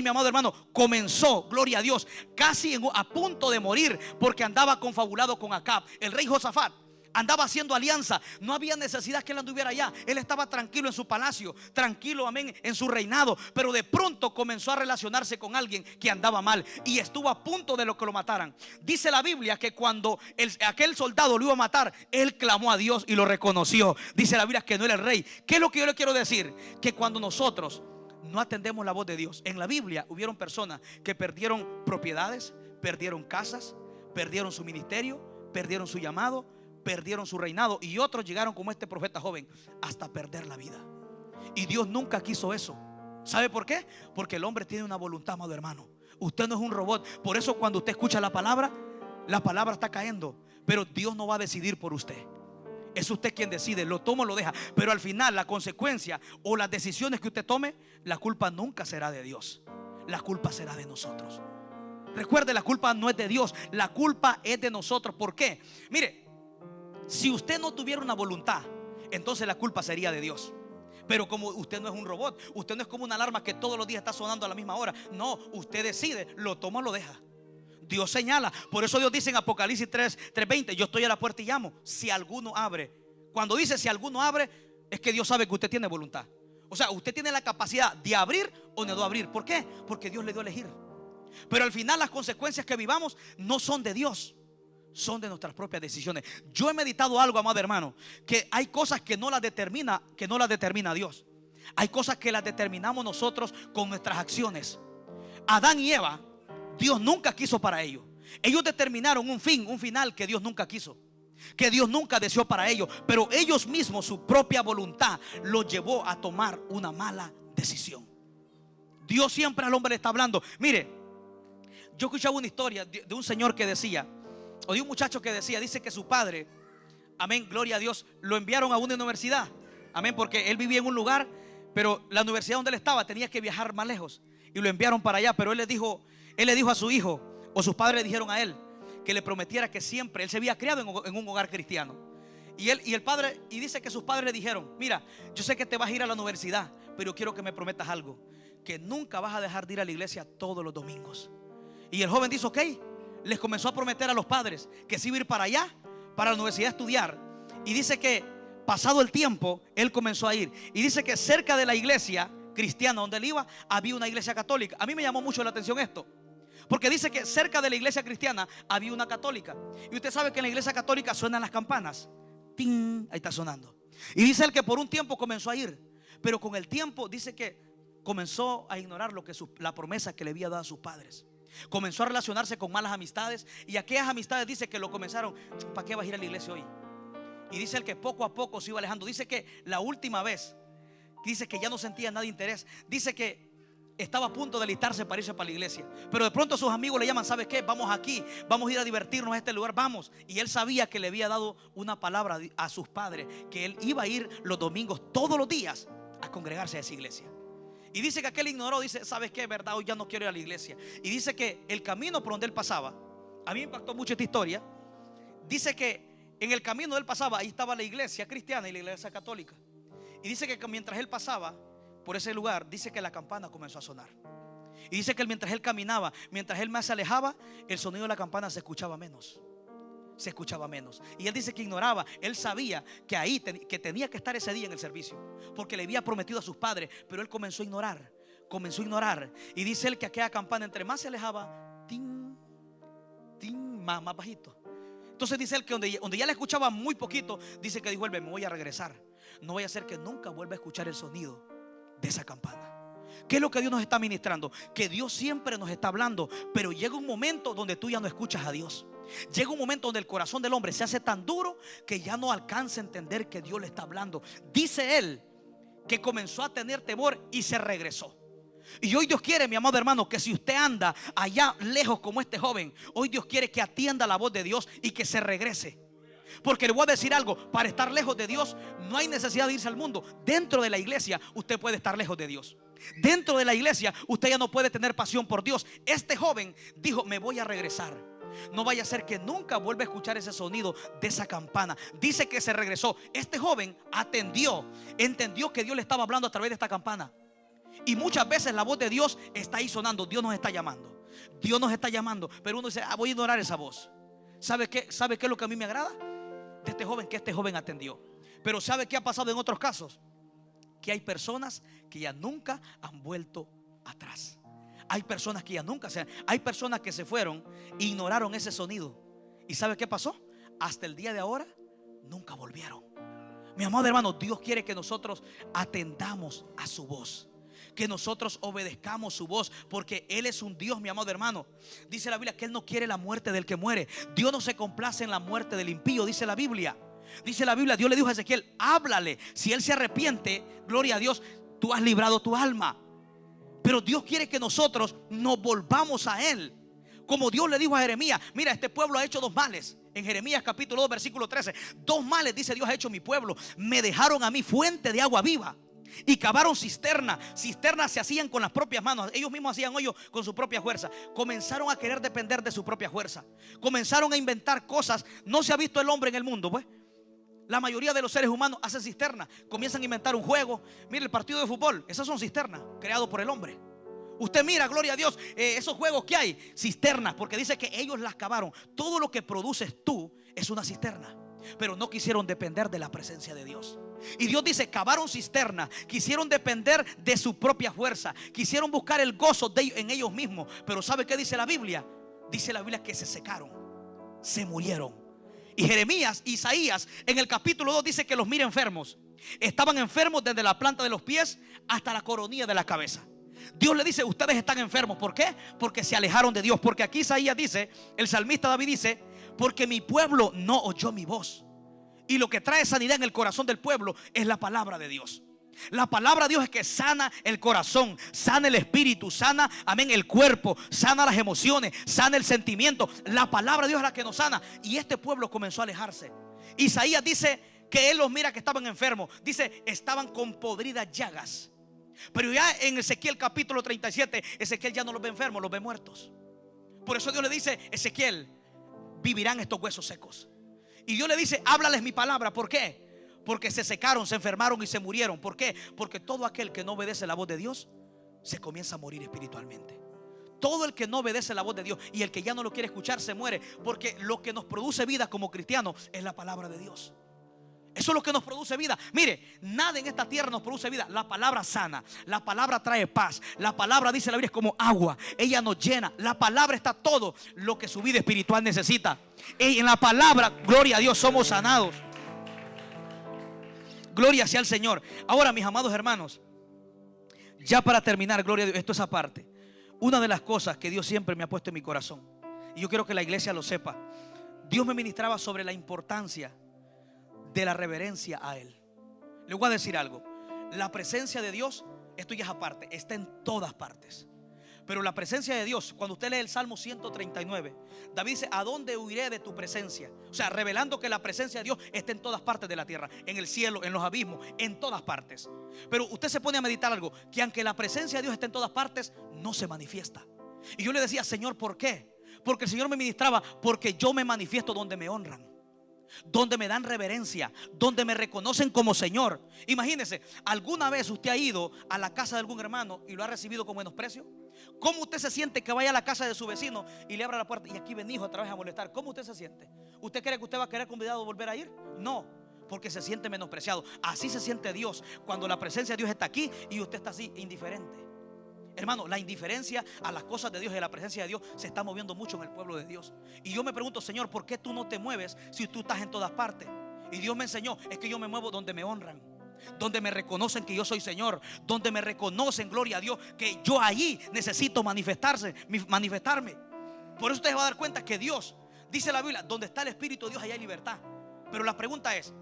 mi amado hermano, comenzó, gloria a Dios, casi a punto de morir porque andaba confabulado con Acab. El rey Josafat andaba haciendo alianza. No había necesidad que él anduviera allá. Él estaba tranquilo en su palacio, tranquilo, amén, en su reinado. Pero de pronto comenzó a relacionarse con alguien que andaba mal y estuvo a punto de que lo mataran. Dice la Biblia que cuando aquel soldado lo iba a matar, él clamó a Dios y lo reconoció. Dice la Biblia que no era el rey. ¿Qué es lo que yo le quiero decir? Que cuando nosotros no atendemos la voz de Dios, en la Biblia hubieron personas que perdieron propiedades, perdieron casas, perdieron su ministerio, perdieron su llamado, perdieron su reinado, y otros llegaron como este profeta joven hasta perder la vida. Y Dios nunca quiso eso. ¿Sabe por qué? Porque el hombre tiene una voluntad, amado hermano. Usted no es un robot. Por eso cuando usted escucha la palabra está cayendo, pero Dios no va a decidir por usted. Es usted quien decide, lo toma o lo deja. Pero al final la consecuencia o las decisiones que usted tome, la culpa nunca será de Dios. La culpa será de nosotros. Recuerde, la culpa no es de Dios, la culpa es de nosotros. ¿Por qué? Mire, si usted no tuviera una voluntad, entonces la culpa sería de Dios. Pero como usted no es un robot, usted no es como una alarma que todos los días está sonando a la misma hora. No, usted decide, lo toma o lo deja. Dios señala. Por eso Dios dice en Apocalipsis 3:20: yo estoy a la puerta y llamo. Si alguno abre. Cuando dice si alguno abre, es que Dios sabe que usted tiene voluntad. O sea, usted tiene la capacidad de abrir o de no abrir. ¿Por qué? Porque Dios le dio a elegir. Pero al final las consecuencias que vivamos no son de Dios, son de nuestras propias decisiones. Yo he meditado algo, amado hermano, que hay cosas que no las determina Dios. Hay cosas que las determinamos nosotros con nuestras acciones. Adán y Eva, Dios nunca quiso para ellos. Ellos determinaron un final que Dios nunca quiso, que Dios nunca deseó para ellos. Pero ellos mismos, su propia voluntad los llevó a tomar una mala decisión. Dios siempre al hombre le está hablando. Mire, yo escuchaba una historia de un señor que decía, o de un muchacho que decía, dice que su padre, amén, gloria a Dios, lo enviaron a una universidad, amén, porque él vivía en un lugar, pero la universidad donde él estaba tenía que viajar más lejos y lo enviaron para allá. Pero él le dijo a su hijo, o sus padres le dijeron a él, que le prometiera que siempre, él se había criado en un hogar cristiano, Y el padre, y dice que sus padres le dijeron: mira, yo sé que te vas a ir a la universidad, pero quiero que me prometas algo, que nunca vas a dejar de ir a la iglesia todos los domingos. Y el joven dice: ok. Les comenzó a prometer a los padres que se iba a ir para allá, para la universidad a estudiar. Y dice que pasado el tiempo, él comenzó a ir. Y dice que cerca de la iglesia cristiana donde él iba, había una iglesia católica. A mí me llamó mucho la atención esto, porque dice que cerca de la iglesia cristiana había una católica. Y usted sabe que en la iglesia católica suenan las campanas. ¡Ting! Ahí está sonando. Y dice él que por un tiempo comenzó a ir, pero con el tiempo dice que comenzó a ignorar la promesa que le había dado a sus padres. Comenzó a relacionarse con malas amistades. Y aquellas amistades dice que lo comenzaron: ¿para qué vas a ir a la iglesia hoy? Y dice él que poco a poco se iba alejando. Dice que la última vez, dice que ya no sentía nada de interés. Dice que estaba a punto de alistarse para irse para la iglesia, pero de pronto sus amigos le llaman: ¿sabes qué? Vamos aquí, vamos a ir a divertirnos a este lugar, vamos. Y él sabía que le había dado una palabra a sus padres, que él iba a ir los domingos, todos los días, a congregarse a esa iglesia. Y dice que aquel ignoró, dice: ¿sabes qué? Verdad, hoy ya no quiero ir a la iglesia. Y dice que el camino por donde él pasaba, a mí me impactó mucho esta historia. Dice que en el camino donde él pasaba, ahí estaba la iglesia cristiana y la iglesia católica. Y dice que mientras él pasaba por ese lugar, dice que la campana comenzó a sonar. Y dice que mientras él caminaba, mientras él más se alejaba, el sonido de la campana se escuchaba menos. Se escuchaba menos. Y él dice que ignoraba. Él sabía que ahí que tenía que estar ese día en el servicio, porque le había prometido a sus padres. Pero él comenzó a ignorar. Comenzó a ignorar. Y dice él que aquella campana, entre más se alejaba, tin, tin, más bajito. Entonces dice él que donde ya le escuchaba muy poquito, dice que dijo él: me voy a regresar. No voy a hacer que nunca vuelva a escuchar el sonido de esa campana. ¿Qué es lo que Dios nos está ministrando? Que Dios siempre nos está hablando, pero llega un momento donde tú ya no escuchas a Dios. Llega un momento donde el corazón del hombre se hace tan duro que ya no alcanza a entender que Dios le está hablando. Dice él que comenzó a tener temor y se regresó. Y hoy Dios quiere, mi amado hermano, que si usted anda allá lejos como este joven, hoy Dios quiere que atienda la voz de Dios y que se regrese. Porque le voy a decir algo: para estar lejos de Dios no hay necesidad de irse al mundo. Dentro de la iglesia usted puede estar lejos de Dios. Dentro de la iglesia usted ya no puede tener pasión por Dios. Este joven dijo: me voy a regresar. No vaya a ser que nunca vuelva a escuchar ese sonido de esa campana. Dice que se regresó. Este joven entendió que Dios le estaba hablando a través de esta campana. Y muchas veces la voz de Dios está ahí sonando. Dios nos está llamando. Dios nos está llamando. Pero uno dice: voy a ignorar esa voz. ¿Sabe qué es lo que a mí me agrada de este joven? Que este joven atendió. Pero ¿sabe qué ha pasado en otros casos? Que hay personas que ya nunca han vuelto atrás. Hay personas que ya nunca hay personas que se fueron, ignoraron ese sonido. ¿Y sabe qué pasó? Hasta el día de ahora nunca volvieron. Mi amado hermano, Dios quiere que nosotros atendamos a su voz, que nosotros obedezcamos su voz, porque Él es un Dios, mi amado hermano. Dice la Biblia que Él no quiere la muerte del que muere. Dios no se complace en la muerte del impío, dice la Biblia. Dice la Biblia, Dios le dijo a Ezequiel: háblale, si él se arrepiente, gloria a Dios, tú has librado tu alma. Pero Dios quiere que nosotros nos volvamos a Él. Como Dios le dijo a Jeremías: mira, este pueblo ha hecho 2 males. En Jeremías capítulo 2 versículo 13, 2 males, dice Dios, ha hecho mi pueblo. Me dejaron a mí fuente de agua viva y cavaron cisternas. Cisternas se hacían con las propias manos. Ellos mismos hacían hoyos con su propia fuerza. Comenzaron a querer depender de su propia fuerza. Comenzaron a inventar cosas. No se ha visto el hombre en el mundo, pues. La mayoría de los seres humanos hacen cisternas. Comienzan a inventar un juego. Mire, el partido de fútbol, esas son cisternas creadas por el hombre. Usted mira, gloria a Dios, esos juegos que hay, cisternas, porque dice que ellos las cavaron. Todo lo que produces tú es una cisterna. Pero no quisieron depender de la presencia de Dios. Y Dios dice: cavaron cisternas, quisieron depender de su propia fuerza, quisieron buscar el gozo en ellos mismos. Pero ¿sabe qué dice la Biblia? Dice la Biblia que se secaron, se murieron. Y Jeremías, Isaías, en el capítulo 2 dice que los mira enfermos. Estaban enfermos desde la planta de los pies hasta la coronilla de la cabeza. Dios le dice: ustedes están enfermos. ¿Por qué? Porque se alejaron de Dios. Porque aquí Isaías dice, el salmista David dice: porque mi pueblo no oyó mi voz. Y lo que trae sanidad en el corazón del pueblo es la palabra de Dios. La palabra de Dios es que sana el corazón, sana el espíritu, sana, amén, el cuerpo, sana las emociones, sana el sentimiento. La palabra de Dios es la que nos sana. Y este pueblo comenzó a alejarse. Isaías dice que él los mira que estaban enfermos. Dice: estaban con podridas llagas. Pero ya en Ezequiel capítulo 37, Ezequiel ya no los ve enfermos, los ve muertos. Por eso Dios le dice: Ezequiel, vivirán estos huesos secos. Y Dios le dice, háblales mi palabra. ¿Por qué? Porque se secaron, se enfermaron y se murieron. ¿Por qué? Porque todo aquel que no obedece la voz de Dios se comienza a morir espiritualmente. Todo el que no obedece la voz de Dios y el que ya no lo quiere escuchar se muere. Porque lo que nos produce vida como cristianos es la palabra de Dios. Eso es lo que nos produce vida. Mire, nada en esta tierra nos produce vida. La palabra sana, la palabra trae paz. La palabra, dice la Biblia, es como agua. Ella nos llena. La palabra está todo lo que su vida espiritual necesita. Y en la palabra, gloria a Dios, somos sanados. Gloria sea al Señor. Ahora, mis amados hermanos, ya para terminar, gloria a Dios, esto es aparte. Una de las cosas que Dios siempre me ha puesto en mi corazón, y yo quiero que la iglesia lo sepa, Dios me ministraba sobre la importancia de la reverencia a Él. Le voy a decir algo. La presencia de Dios, esto ya es aparte, está en todas partes. Pero la presencia de Dios, cuando usted lee el Salmo 139, David dice, ¿a dónde huiré de tu presencia? O sea, revelando que la presencia de Dios está en todas partes de la tierra, en el cielo, en los abismos, en todas partes. Pero usted se pone a meditar algo, que aunque la presencia de Dios esté en todas partes, no se manifiesta. Y yo le decía, Señor, ¿por qué? Porque el Señor me ministraba, porque yo me manifiesto donde me honran, donde me dan reverencia, donde me reconocen como Señor. Imagínese, ¿alguna vez usted ha ido a la casa de algún hermano y lo ha recibido con menosprecio? ¿Cómo usted se siente que vaya a la casa de su vecino y le abra la puerta y aquí ven hijo otra vez a molestar? ¿Cómo usted se siente? ¿Usted cree que usted va a querer convidado a volver a ir? No, porque se siente menospreciado. Así se siente Dios cuando la presencia de Dios está aquí y usted está así indiferente. Hermano, la indiferencia a las cosas de Dios y a la presencia de Dios se está moviendo mucho en el pueblo de Dios. Y yo me pregunto, Señor, ¿por qué tú no te mueves si tú estás en todas partes? Y Dios me enseñó, es que yo me muevo donde me honran, donde me reconocen que yo soy Señor, donde me reconocen, gloria a Dios, que yo allí necesito manifestarme. Por eso usted va a dar cuenta que Dios, dice la Biblia, donde está el Espíritu de Dios allá hay libertad. Pero la pregunta es,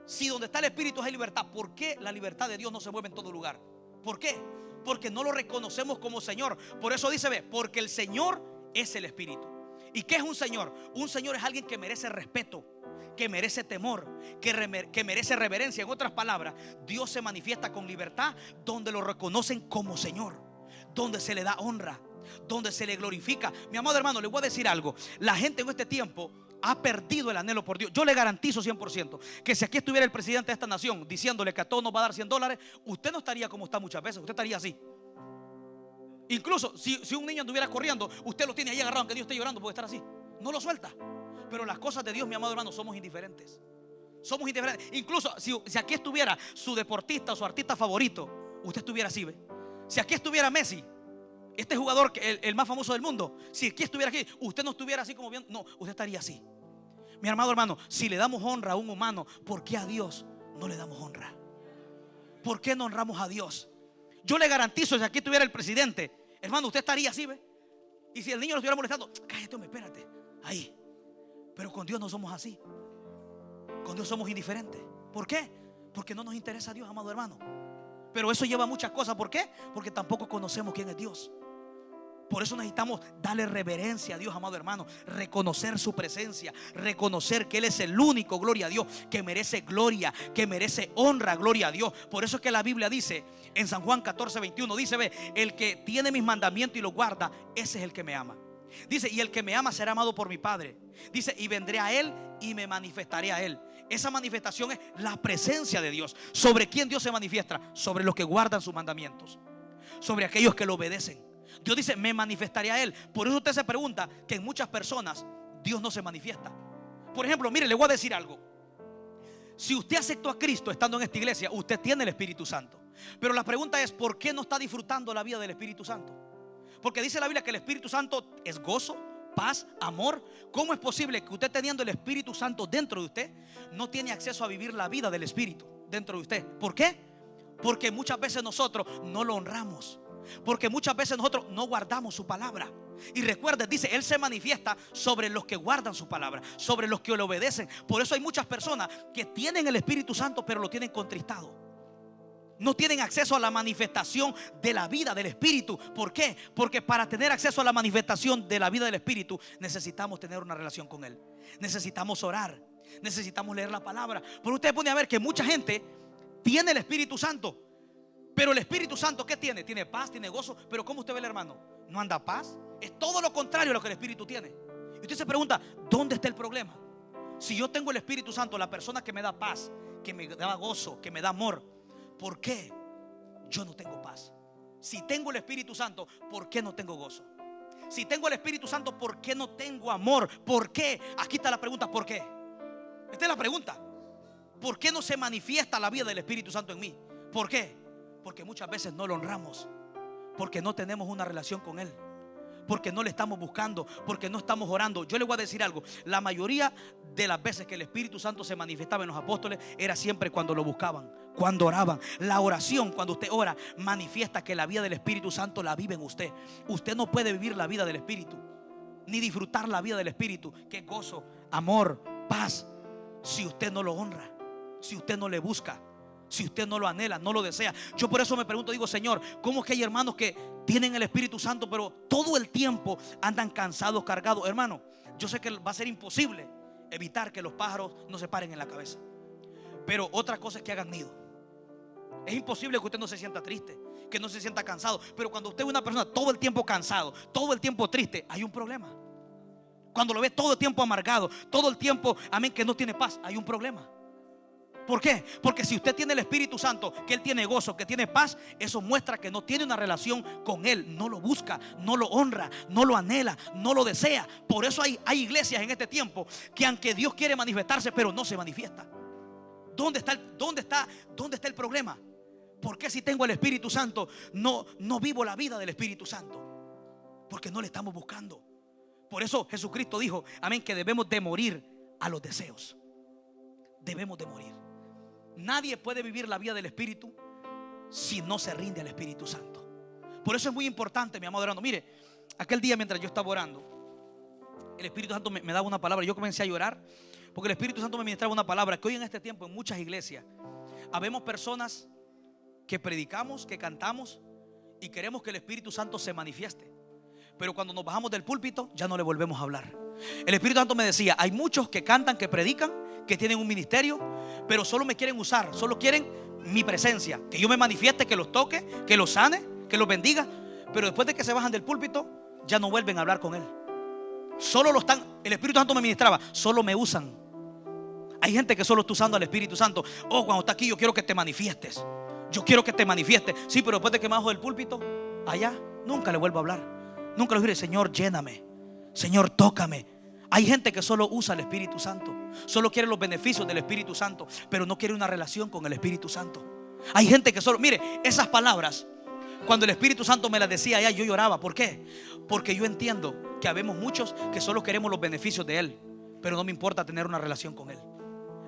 si donde está el Espíritu hay libertad, ¿por qué la libertad de Dios no se mueve en todo lugar? ¿Por qué? Porque no lo reconocemos como Señor. Por eso dice, ve, porque el Señor es el Espíritu. ¿Y qué es un Señor? Un Señor es alguien que merece respeto, que merece temor, que merece reverencia. En otras palabras, Dios se manifiesta con libertad donde lo reconocen como Señor, donde se le da honra, donde se le glorifica. Mi amado hermano, le voy a decir algo. La gente en este tiempo ha perdido el anhelo por Dios. Yo le garantizo 100% que si aquí estuviera el presidente de esta nación diciéndole que a todos nos va a dar $100, usted no estaría como está muchas veces. Usted estaría así. Incluso si un niño anduviera corriendo, usted lo tiene ahí agarrado, aunque Dios esté llorando, puede estar así, no lo suelta. Pero las cosas de Dios, mi amado hermano, somos indiferentes. Somos indiferentes. Incluso si aquí estuviera su deportista o su artista favorito, usted estuviera así, ¿ve? Si aquí estuviera Messi, este jugador, el más famoso del mundo, si aquí estuviera aquí, usted no estuviera así como bien. No, usted estaría así. Mi amado hermano, si le damos honra a un humano, ¿por qué a Dios no le damos honra? ¿Por qué no honramos a Dios? Yo le garantizo, si aquí estuviera el presidente, hermano, usted estaría así, ¿ve? Y si el niño lo estuviera molestando, cállate, hombre, espérate, ahí. Pero con Dios no somos así. Con Dios somos indiferentes. ¿Por qué? Porque no nos interesa a Dios, amado hermano. Pero eso lleva muchas cosas. ¿Por qué? Porque tampoco conocemos quién es Dios. Por eso necesitamos darle reverencia a Dios, amado hermano. Reconocer su presencia, reconocer que Él es el único, gloria a Dios, que merece gloria, que merece honra, gloria a Dios. Por eso es que la Biblia dice en San Juan 14:21, dice, ve, el que tiene mis mandamientos y los guarda, ese es el que me ama. Dice, y el que me ama será amado por mi Padre. Dice, y vendré a Él y me manifestaré a Él. Esa manifestación es la presencia de Dios. ¿Sobre quién Dios se manifiesta? Sobre los que guardan sus mandamientos, sobre aquellos que lo obedecen. Dios dice, me manifestaré a Él. Por eso usted se pregunta que en muchas personas Dios no se manifiesta. Por ejemplo, mire, le voy a decir algo. Si usted aceptó a Cristo estando en esta iglesia, usted tiene el Espíritu Santo. Pero la pregunta es, ¿por qué no está disfrutando la vida del Espíritu Santo? Porque dice la Biblia que el Espíritu Santo es gozo, paz, amor. ¿Cómo es posible que usted, teniendo el Espíritu Santo dentro de usted, no tiene acceso a vivir la vida del Espíritu dentro de usted? ¿Por qué? Porque muchas veces nosotros no lo honramos. Porque muchas veces nosotros no guardamos su palabra. Y recuerden, dice, Él se manifiesta sobre los que guardan su palabra, sobre los que le obedecen. Por eso hay muchas personas que tienen el Espíritu Santo, pero lo tienen contristado. No tienen acceso a la manifestación de la vida del Espíritu. ¿Por qué? Porque para tener acceso a la manifestación de la vida del Espíritu necesitamos tener una relación con Él. Necesitamos orar, necesitamos leer la palabra. Pero usted pone a ver que mucha gente tiene el Espíritu Santo, pero el Espíritu Santo, ¿qué tiene? Tiene paz, tiene gozo. Pero ¿cómo usted ve el hermano? ¿No anda paz? Es todo lo contrario a lo que el Espíritu tiene. Y usted se pregunta, ¿dónde está el problema? Si yo tengo el Espíritu Santo, la persona que me da paz, que me da gozo, que me da amor, ¿por qué yo no tengo paz? Si tengo el Espíritu Santo, ¿por qué no tengo gozo? Si tengo el Espíritu Santo, ¿por qué no tengo amor? ¿Por qué? Aquí está la pregunta, ¿por qué? Esta es la pregunta. ¿Por qué no se manifiesta la vida del Espíritu Santo en mí? ¿Por qué? Porque muchas veces no lo honramos, porque no tenemos una relación con Él, porque no le estamos buscando, porque no estamos orando. Yo le voy a decir algo: la mayoría de las veces que el Espíritu Santo se manifestaba en los apóstoles era siempre cuando lo buscaban, cuando oraban. La oración, cuando usted ora, manifiesta que la vida del Espíritu Santo la vive en usted. Usted no puede vivir la vida del Espíritu, ni disfrutar la vida del Espíritu, que es gozo, amor, paz, si usted no lo honra, si usted no le busca, si usted no lo anhela, no lo desea. Yo por eso me pregunto, digo, Señor, ¿cómo es que hay hermanos que tienen el Espíritu Santo, pero todo el tiempo andan cansados, cargados? Hermano, yo sé que va a ser imposible evitar que los pájaros no se paren en la cabeza, pero otra cosa es que hagan nido. Es imposible que usted no se sienta triste, que no se sienta cansado, pero cuando usted ve una persona todo el tiempo cansado, todo el tiempo triste, hay un problema. Cuando lo ve todo el tiempo amargado, todo el tiempo, amén, que no tiene paz, hay un problema. ¿Por qué? Porque si usted tiene el Espíritu Santo, que Él tiene gozo, que tiene paz, eso muestra que no tiene una relación con Él. No lo busca, no lo honra, no lo anhela, no lo desea. Por eso hay iglesias en este tiempo que aunque Dios quiere manifestarse, pero no se manifiesta. ¿Dónde está el problema? ¿Por qué si tengo el Espíritu Santo no vivo la vida del Espíritu Santo? Porque no le estamos buscando. Por eso Jesucristo dijo, amén, que debemos de morir a los deseos. Debemos de morir. Nadie puede vivir la vida del Espíritu si no se rinde al Espíritu Santo. Por eso es muy importante, mi amado hermano. Mire, aquel día mientras yo estaba orando, el Espíritu Santo me daba una palabra. Yo comencé a llorar porque el Espíritu Santo me ministraba una palabra. Que hoy en este tiempo en muchas iglesias habemos personas que predicamos, que cantamos y queremos que el Espíritu Santo se manifieste, pero cuando nos bajamos del púlpito ya no le volvemos a hablar. El Espíritu Santo me decía, hay muchos que cantan, que predican, que tienen un ministerio, pero solo me quieren usar, solo quieren mi presencia, que yo me manifieste, que los toque, que los sane, que los bendiga, pero después de que se bajan del púlpito ya no vuelven a hablar con Él. Solo lo están, el Espíritu Santo me ministraba, solo me usan. Hay gente que solo está usando al Espíritu Santo. Oh, cuando está aquí yo quiero que te manifiestes, yo quiero que te manifiestes. Sí, pero después de que me bajo del púlpito, allá nunca le vuelvo a hablar. Nunca le diré, Señor, lléname, Señor, tócame. Hay gente que solo usa el Espíritu Santo, solo quiere los beneficios del Espíritu Santo, pero no quiere una relación con el Espíritu Santo. Hay gente que solo, mire, esas palabras, cuando el Espíritu Santo me las decía allá, yo lloraba. ¿Por qué? Porque yo entiendo que habemos muchos que solo queremos los beneficios de Él, pero no me importa tener una relación con Él.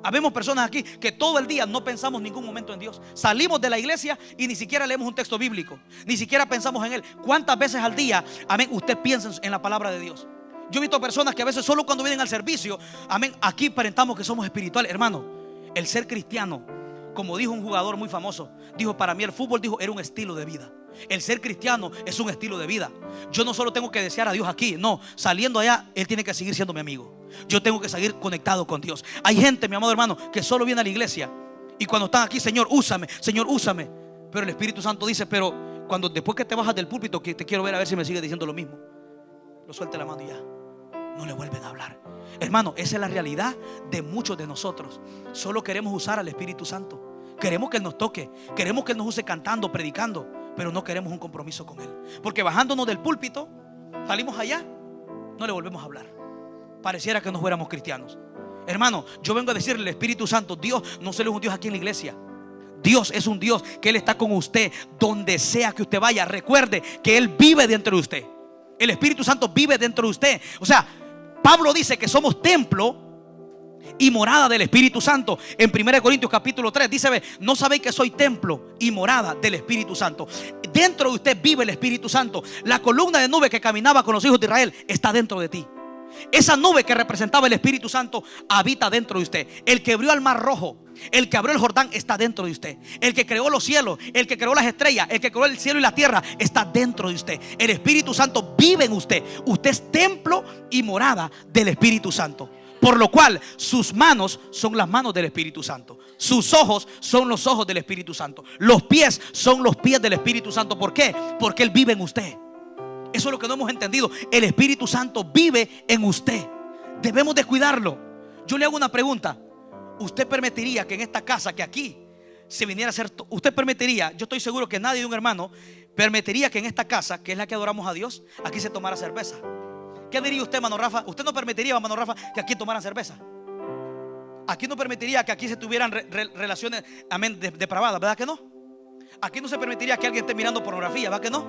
Habemos personas aquí que todo el día no pensamos ningún momento en Dios. Salimos de la iglesia y ni siquiera leemos un texto bíblico, ni siquiera pensamos en Él. ¿Cuántas veces al día, amén, usted piensa en la palabra de Dios? Yo he visto personas que a veces solo cuando vienen al servicio, amén, aquí aparentamos que somos espirituales. Hermano, el ser cristiano, como dijo un jugador muy famoso, dijo, para mí el fútbol, dijo, era un estilo de vida. El ser cristiano es un estilo de vida. Yo no solo tengo que desear a Dios aquí, no, saliendo allá, Él tiene que seguir siendo mi amigo. Yo tengo que seguir conectado con Dios. Hay gente, mi amado hermano, que solo viene a la iglesia y cuando están aquí, Señor, úsame, Señor, úsame. Pero el Espíritu Santo dice, pero cuando después que te bajas del púlpito, que te quiero ver a ver si me sigue diciendo lo mismo, lo suelte la mano y ya no le vuelven a hablar. Hermano, esa es la realidad de muchos de nosotros. Solo queremos usar al Espíritu Santo. Queremos que Él nos toque, queremos que Él nos use cantando, predicando, pero no queremos un compromiso con Él. Porque bajándonos del púlpito, salimos allá, no le volvemos a hablar. Pareciera que no fuéramos cristianos. Hermano, yo vengo a decirle al Espíritu Santo, Dios no solo es un Dios aquí en la iglesia. Dios es un Dios que Él está con usted donde sea que usted vaya. Recuerde que Él vive dentro de usted. El Espíritu Santo vive dentro de usted. O sea, Pablo dice que somos templo y morada del Espíritu Santo. En 1 Corintios capítulo 3 dice, no sabéis que soy templo y morada del Espíritu Santo. Dentro de usted vive el Espíritu Santo. La columna de nube que caminaba con los hijos de Israel está dentro de ti. Esa nube que representaba el Espíritu Santo habita dentro de usted. El que abrió el mar rojo, el que abrió el Jordán, está dentro de usted. El que creó los cielos, el que creó las estrellas, el que creó el cielo y la tierra, está dentro de usted. El Espíritu Santo vive en usted. Usted es templo y morada del Espíritu Santo. Por lo cual sus manos son las manos del Espíritu Santo. Sus ojos son los ojos del Espíritu Santo. Los pies son los pies del Espíritu Santo. ¿Por qué? Porque Él vive en usted. Eso es lo que no hemos entendido. El Espíritu Santo vive en usted. Debemos de cuidarlo. Yo le hago una pregunta. ¿Usted permitiría que en esta casa, que aquí se viniera a hacer, usted permitiría, yo estoy seguro que nadie de un hermano permitiría que en esta casa, que es la que adoramos a Dios, aquí se tomara cerveza? ¿Qué diría usted, hermano Rafa? ¿Usted no permitiría, hermano Rafa, que aquí tomaran cerveza? Aquí no permitiría que aquí se tuvieran relaciones, amén, depravadas, ¿verdad que no? Aquí no se permitiría que alguien esté mirando pornografía, ¿verdad que no?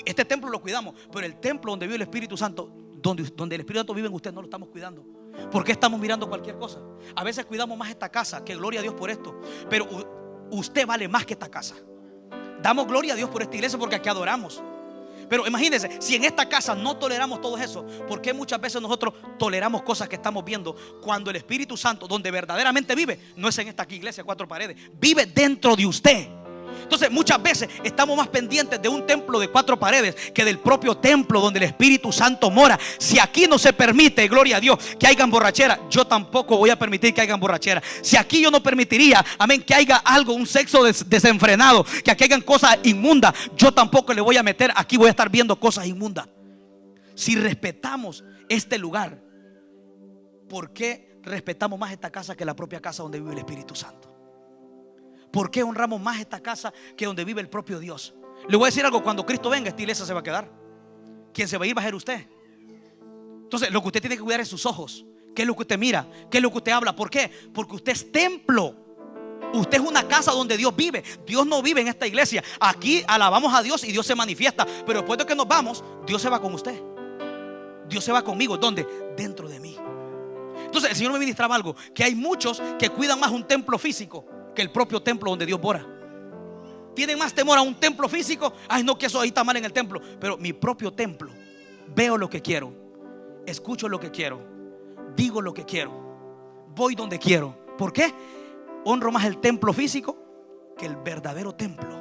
Este templo lo cuidamos, pero el templo donde vive el Espíritu Santo, donde el Espíritu Santo vive en usted, no lo estamos cuidando. ¿Por qué estamos mirando cualquier cosa? A veces cuidamos más esta casa, que gloria a Dios por esto. Pero usted vale más que esta casa. Damos gloria a Dios por esta iglesia porque aquí adoramos. Pero imagínense, si en esta casa no toleramos todo eso, ¿por qué muchas veces nosotros toleramos cosas que estamos viendo cuando el Espíritu Santo, donde verdaderamente vive, no es en esta aquí iglesia, 4 paredes, vive dentro de usted? Entonces muchas veces estamos más pendientes de un templo de 4 paredes que del propio templo donde el Espíritu Santo mora. Si aquí no se permite, gloria a Dios, que haya borrachera, yo tampoco voy a permitir que haya borrachera. Si aquí yo no permitiría, amén, que haya algo, un sexo desenfrenado, que aquí hayan cosas inmundas, yo tampoco le voy a meter. Aquí voy a estar viendo cosas inmundas. Si respetamos este lugar, ¿por qué respetamos más esta casa que la propia casa donde vive el Espíritu Santo? ¿Por qué honramos más esta casa que donde vive el propio Dios? Le voy a decir algo: cuando Cristo venga, esta iglesia se va a quedar. Quien se va a ir va a ser usted. Entonces lo que usted tiene que cuidar es sus ojos. ¿Qué es lo que usted mira? ¿Qué es lo que usted habla? ¿Por qué? Porque usted es templo. Usted es una casa donde Dios vive. Dios no vive en esta iglesia. Aquí alabamos a Dios y Dios se manifiesta. Pero después de que nos vamos, Dios se va con usted. Dios se va conmigo. ¿Dónde? Dentro de mí. Entonces el Señor me ministraba algo: que hay muchos que cuidan más un templo físico que el propio templo donde Dios mora. Tienen más temor a un templo físico. Ay, no, que eso ahí está mal en el templo. Pero mi propio templo, veo lo que quiero, escucho lo que quiero, digo lo que quiero, voy donde quiero. ¿Por qué? Honro más el templo físico que el verdadero templo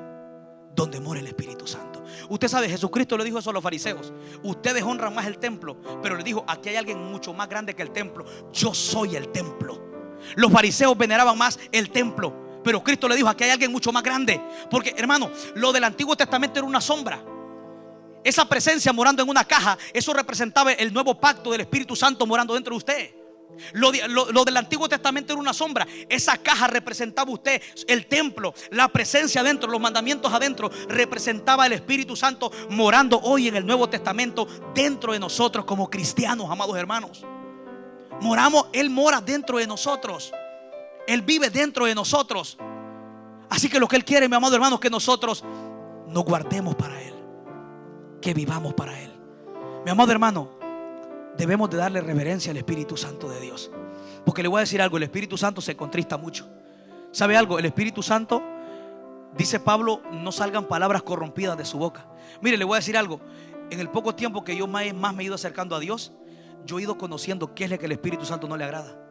donde mora el Espíritu Santo. Usted sabe, Jesucristo le dijo eso a los fariseos: ustedes honran más el templo, pero le dijo: aquí hay alguien mucho más grande que el templo. Yo soy el templo. Los fariseos veneraban más el templo, pero Cristo le dijo: aquí hay alguien mucho más grande. Porque, hermano, lo del Antiguo Testamento era una sombra. Esa presencia morando en una caja, eso representaba el nuevo pacto del Espíritu Santo morando dentro de usted. Lo del Antiguo Testamento era una sombra. Esa caja representaba usted, el templo, la presencia adentro, los mandamientos adentro, representaba el Espíritu Santo morando hoy en el Nuevo Testamento dentro de nosotros como cristianos, amados hermanos. Moramos, Él mora dentro de nosotros. Él vive dentro de nosotros. Así que lo que Él quiere, mi amado hermano, es que nosotros nos guardemos para Él, que vivamos para Él. Mi amado hermano, debemos de darle reverencia al Espíritu Santo de Dios. Porque le voy a decir algo: el Espíritu Santo se contrista mucho. ¿Sabe algo? El Espíritu Santo, dice Pablo, no salgan palabras corrompidas de su boca. Mire, le voy a decir algo: en el poco tiempo que yo más me he ido acercando a Dios, yo he ido conociendo qué es lo que el Espíritu Santo no le agrada.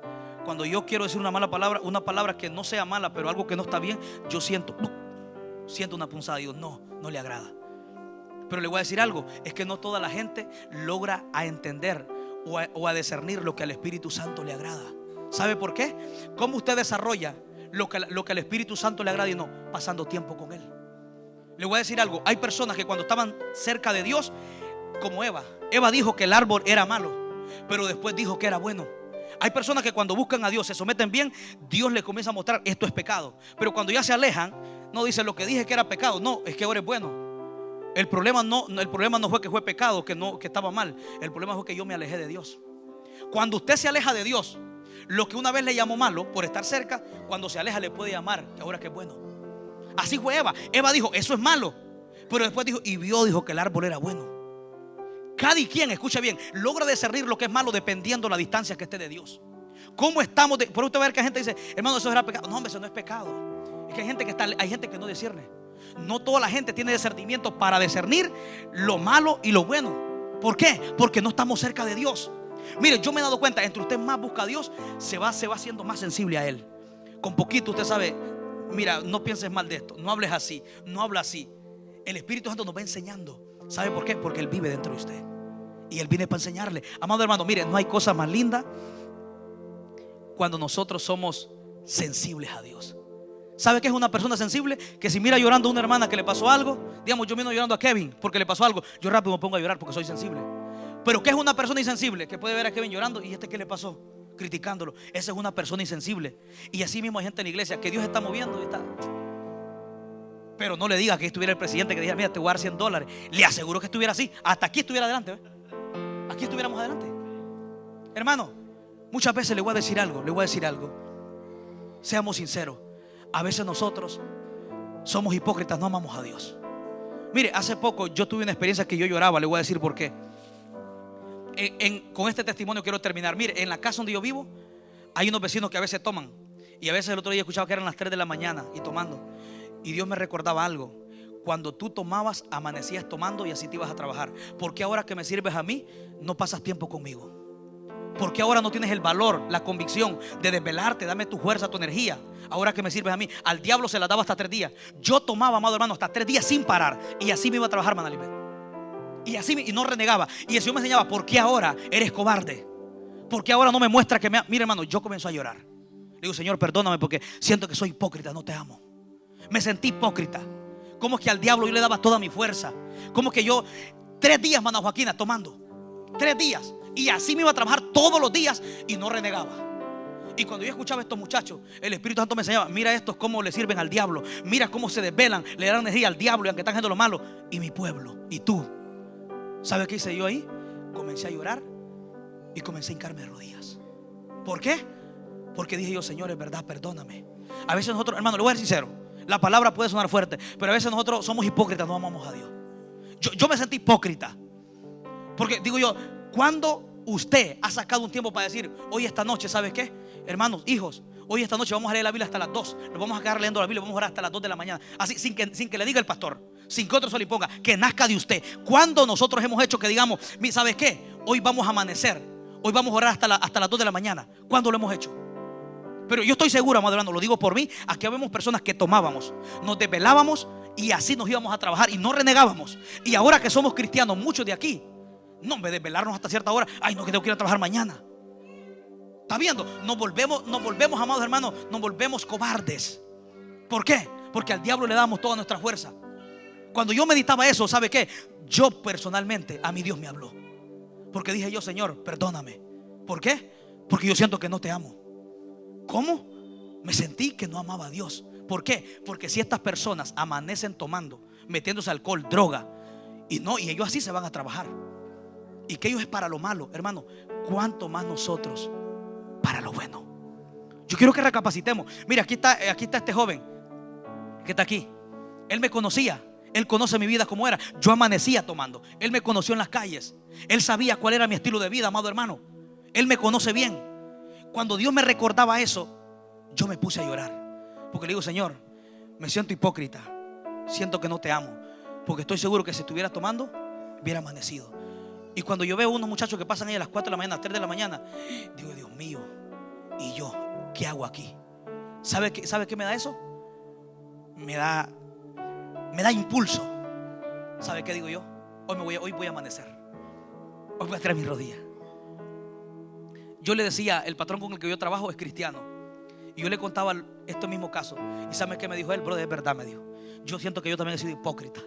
Cuando yo quiero decir una mala palabra, una palabra que no sea mala, pero algo que no está bien, yo siento una punzada de Dios. No le agrada. Pero le voy a decir algo: es que no toda la gente logra a entender o a discernir lo que al Espíritu Santo le agrada. ¿Sabe por qué? ¿Cómo usted desarrolla lo que al Espíritu Santo le agrada y no? Pasando tiempo con Él. Le voy a decir algo: hay personas que cuando estaban cerca de Dios, como Eva dijo que el árbol era malo, pero después dijo que era bueno. Hay personas que cuando buscan a Dios, se someten bien, Dios les comienza a mostrar: esto es pecado. Pero cuando ya se alejan, no dicen: lo que dije que era pecado. No, es que ahora es bueno. El problema no fue que fue pecado, que estaba mal. El problema fue que yo me alejé de Dios. Cuando usted se aleja de Dios, lo que una vez le llamó malo por estar cerca, cuando se aleja le puede llamar que ahora que es bueno. Así fue Eva. Eva dijo: eso es malo. Pero después dijo que el árbol era bueno. Cada quien, escucha bien, logra discernir lo que es malo dependiendo la distancia que esté de Dios. ¿Cómo estamos? Por usted ver que hay gente que dice: hermano, eso era pecado. No, hombre, eso no es pecado. Es que hay gente que no discierne. No toda la gente tiene discernimiento para discernir lo malo y lo bueno. ¿Por qué? Porque no estamos cerca de Dios. Mire, yo me he dado cuenta: entre usted más busca a Dios, se va haciendo más sensible a Él. Con poquito usted sabe: mira, no pienses mal de esto, no hables así, no habla así. El Espíritu Santo nos va enseñando. ¿Sabe por qué? Porque Él vive dentro de usted y Él viene para enseñarle. Amado hermano, mire, no hay cosa más linda cuando nosotros somos sensibles a Dios. ¿Sabe qué es una persona sensible? Que si mira llorando a una hermana que le pasó algo, digamos, yo vino llorando a Kevin porque le pasó algo, yo rápido me pongo a llorar porque soy sensible. Pero ¿qué es una persona insensible? Que puede ver a Kevin llorando y ¿qué le pasó? criticándolo. Esa es una persona insensible. Y así mismo hay gente en la iglesia que Dios está moviendo y está. Pero no le diga que estuviera el presidente que dijera: mira, te voy a dar $100. Le aseguro que estuviera así. Hasta aquí estuviera adelante, ¿ve? Aquí estuviéramos adelante. Hermano, muchas veces le voy a decir algo. Seamos sinceros. A veces nosotros somos hipócritas, no amamos a Dios. Mire, hace poco yo tuve una experiencia que yo lloraba. Le voy a decir por qué. Con este testimonio quiero terminar. Mire, en la casa donde yo vivo hay unos vecinos que a veces toman. Y a veces el otro día escuchaba que eran las 3 de la mañana y tomando. Y Dios me recordaba algo: cuando tú tomabas, amanecías tomando y así te ibas a trabajar. ¿Por qué ahora que me sirves a mí no pasas tiempo conmigo? ¿Por qué ahora no tienes el valor, la convicción de desvelarte? Dame tu fuerza, tu energía. Ahora que me sirves a mí. Al diablo se la daba hasta 3 días. Yo tomaba, amado hermano, hasta 3 días sin parar. Y así me iba a trabajar, Manalibet. Y no renegaba. Y el Señor me enseñaba: ¿por qué ahora eres cobarde? ¿Por qué ahora no me muestras que me amas? Mira, hermano, yo comencé a llorar. Le digo: Señor, perdóname porque siento que soy hipócrita, no te amo. Me sentí hipócrita. ¿Cómo es que al diablo yo le daba toda mi fuerza? ¿Cómo es que yo 3 días, Mana Joaquina, tomando 3 días? Y así me iba a trabajar todos los días y no renegaba. Y cuando yo escuchaba a estos muchachos, el Espíritu Santo me enseñaba: mira estos cómo le sirven al diablo. Mira cómo se desvelan, le dan energía al diablo y aunque están haciendo lo malo. Y mi pueblo, y tú, ¿sabes qué hice yo ahí? Comencé a llorar y comencé a hincarme de rodillas. ¿Por qué? Porque dije yo: Señor, es verdad, perdóname. A veces nosotros, hermano, le voy a ser sincero, la palabra puede sonar fuerte, pero a veces nosotros somos hipócritas, no amamos a Dios. Yo me sentí hipócrita. Porque digo yo, ¿cuándo usted ha sacado un tiempo para decir: hoy esta noche, ¿sabes qué? Hermanos, hijos, hoy esta noche vamos a leer la Biblia hasta las 2. Nos vamos a quedar leyendo la Biblia, vamos a orar hasta las 2 de la mañana. Así, sin que le diga el pastor, sin que otro se le ponga, que nazca de usted. ¿Cuándo nosotros hemos hecho que digamos: ¿sabes qué? Hoy vamos a amanecer, hoy vamos a orar hasta las 2 de la mañana. ¿Cuándo lo hemos hecho? Pero yo estoy seguro, amado hermano, lo digo por mí. Aquí habemos personas que tomábamos, nos desvelábamos y así nos íbamos a trabajar y no renegábamos. Y ahora que somos cristianos, muchos de aquí, no, en vez de desvelarnos hasta cierta hora, ay, no, que tengo que ir a trabajar mañana. ¿Está viendo? Nos volvemos, amados hermanos, nos volvemos cobardes. ¿Por qué? Porque al diablo le damos toda nuestra fuerza. Cuando yo meditaba eso, ¿sabe qué? Yo personalmente, a mi Dios me habló. Porque dije yo: Señor, perdóname. ¿Por qué? Porque yo siento que no te amo. ¿Cómo? Me sentí que no amaba a Dios. ¿Por qué? Porque si estas personas amanecen tomando, metiéndose alcohol, droga, y ellos así se van a trabajar, y que ellos es para lo malo, hermano, ¿cuánto más nosotros para lo bueno? Yo quiero que recapacitemos. Mira, aquí está este joven que está aquí. Él me conocía. Él conoce mi vida como era. Yo amanecía tomando. Él me conoció en las calles. Él sabía cuál era mi estilo de vida, amado hermano. Él me conoce bien. Cuando Dios me recordaba eso, yo me puse a llorar. Porque le digo: Señor, me siento hipócrita. Siento que no te amo. Porque estoy seguro que si estuviera tomando, hubiera amanecido. Y cuando yo veo unos muchachos que pasan ahí a las 4 de la mañana, a las 3 de la mañana, digo: Dios mío, ¿y yo qué hago aquí? ¿Sabe qué me da eso? Me da impulso. ¿Sabe qué digo yo? Hoy voy a amanecer. Hoy voy a traer mis rodillas. Yo le decía: el patrón con el que yo trabajo es cristiano. Y yo le contaba este mismo caso. ¿Y sabe qué me dijo él? Brother, es verdad, me dijo. Yo siento que yo también he sido hipócrita.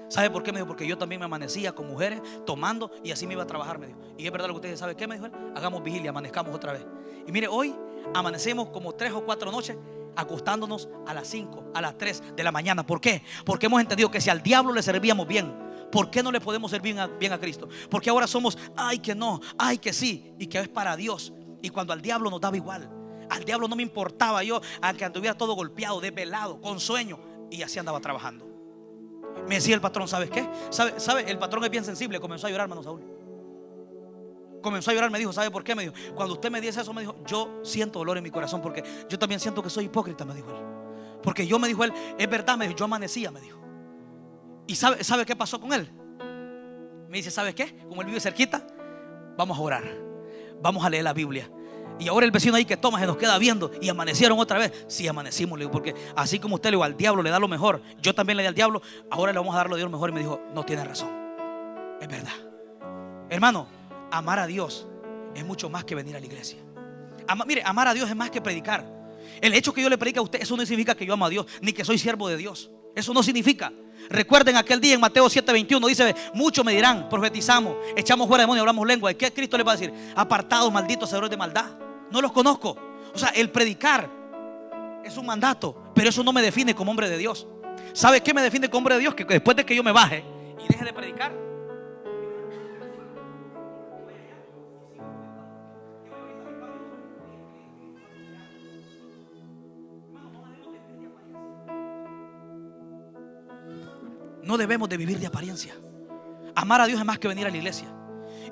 ¿Sabe por qué? Me dijo: porque yo también me amanecía con mujeres tomando y así me iba a trabajar, me dijo. Y es verdad lo que usted dice. ¿Sabe qué? Me dijo él: hagamos vigilia, amanezcamos otra vez. Y mire, hoy amanecemos como 3 o 4 noches acostándonos a las 5, a las 3 de la mañana. ¿Por qué? Porque hemos entendido que si al diablo le servíamos bien, ¿por qué no le podemos servir bien a Cristo? Porque ahora somos: ay, que no, ay, que sí, y que es para Dios. Y cuando al diablo nos daba igual, al diablo no me importaba, yo, aunque anduviera todo golpeado, desvelado, con sueño, y así andaba trabajando. Me decía el patrón: ¿sabes qué? ¿Sabe? El patrón es bien sensible. Comenzó a llorar, hermano Saúl. Comenzó a llorar, me dijo: ¿sabe por qué? Me dijo: cuando usted me dice eso, me dijo, yo siento dolor en mi corazón porque yo también siento que soy hipócrita, me dijo él. Porque yo, me dijo él, es verdad, me dijo, yo amanecía, me dijo. ¿Y sabe qué pasó con él? Me dice: ¿sabes qué? Como él vive cerquita, vamos a orar, vamos a leer la Biblia. Y ahora el vecino ahí que toma se nos queda viendo. Y amanecieron otra vez. Sí, amanecimos, le digo, porque así como usted le digo, al diablo le da lo mejor, yo también le di al diablo, ahora le vamos a dar lo de Dios mejor. Y me dijo: no tiene razón, es verdad. Hermano, amar a Dios es mucho más que venir a la iglesia. Mire, amar a Dios es más que predicar. El hecho que yo le predique a usted, eso no significa que yo amo a Dios, ni que soy siervo de Dios. Eso no significa. Recuerden aquel día en Mateo 7:21, dice: muchos me dirán, profetizamos, echamos fuera demonios, hablamos lengua. ¿Y qué Cristo le va a decir? Apartados, malditos, hacedores de maldad. No los conozco. O sea, el predicar es un mandato, pero eso no me define como hombre de Dios. ¿Sabe qué me define como hombre de Dios? Que después de que yo me baje y deje de predicar, no debemos de vivir de apariencia. Amar a Dios es más que venir a la iglesia.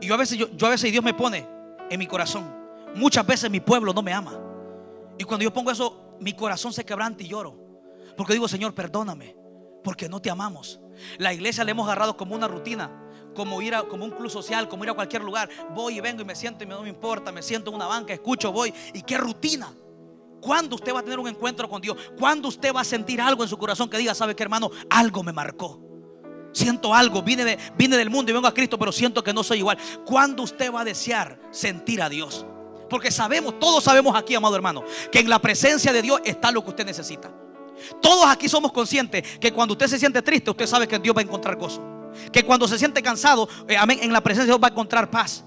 Y yo a veces Dios me pone en mi corazón, muchas veces mi pueblo no me ama. Y cuando yo pongo eso, mi corazón se quebranta y lloro, porque digo, Señor, perdóname, porque no te amamos. La iglesia le hemos agarrado como una rutina, como un club social, como ir a cualquier lugar. Voy y vengo y me siento y no me importa. Me siento en una banca, escucho, voy. ¿Y qué rutina? ¿Cuándo usted va a tener un encuentro con Dios? ¿Cuándo usted va a sentir algo en su corazón que diga, ¿sabe qué, hermano? Algo me marcó. Siento algo, vine del mundo y vengo a Cristo, pero siento que no soy igual. ¿Cuándo usted va a desear sentir a Dios? Porque todos sabemos aquí, amado hermano, que en la presencia de Dios está lo que usted necesita. Todos aquí somos conscientes que cuando usted se siente triste, usted sabe que en Dios va a encontrar gozo. Que cuando se siente cansado, amén, en la presencia de Dios va a encontrar paz.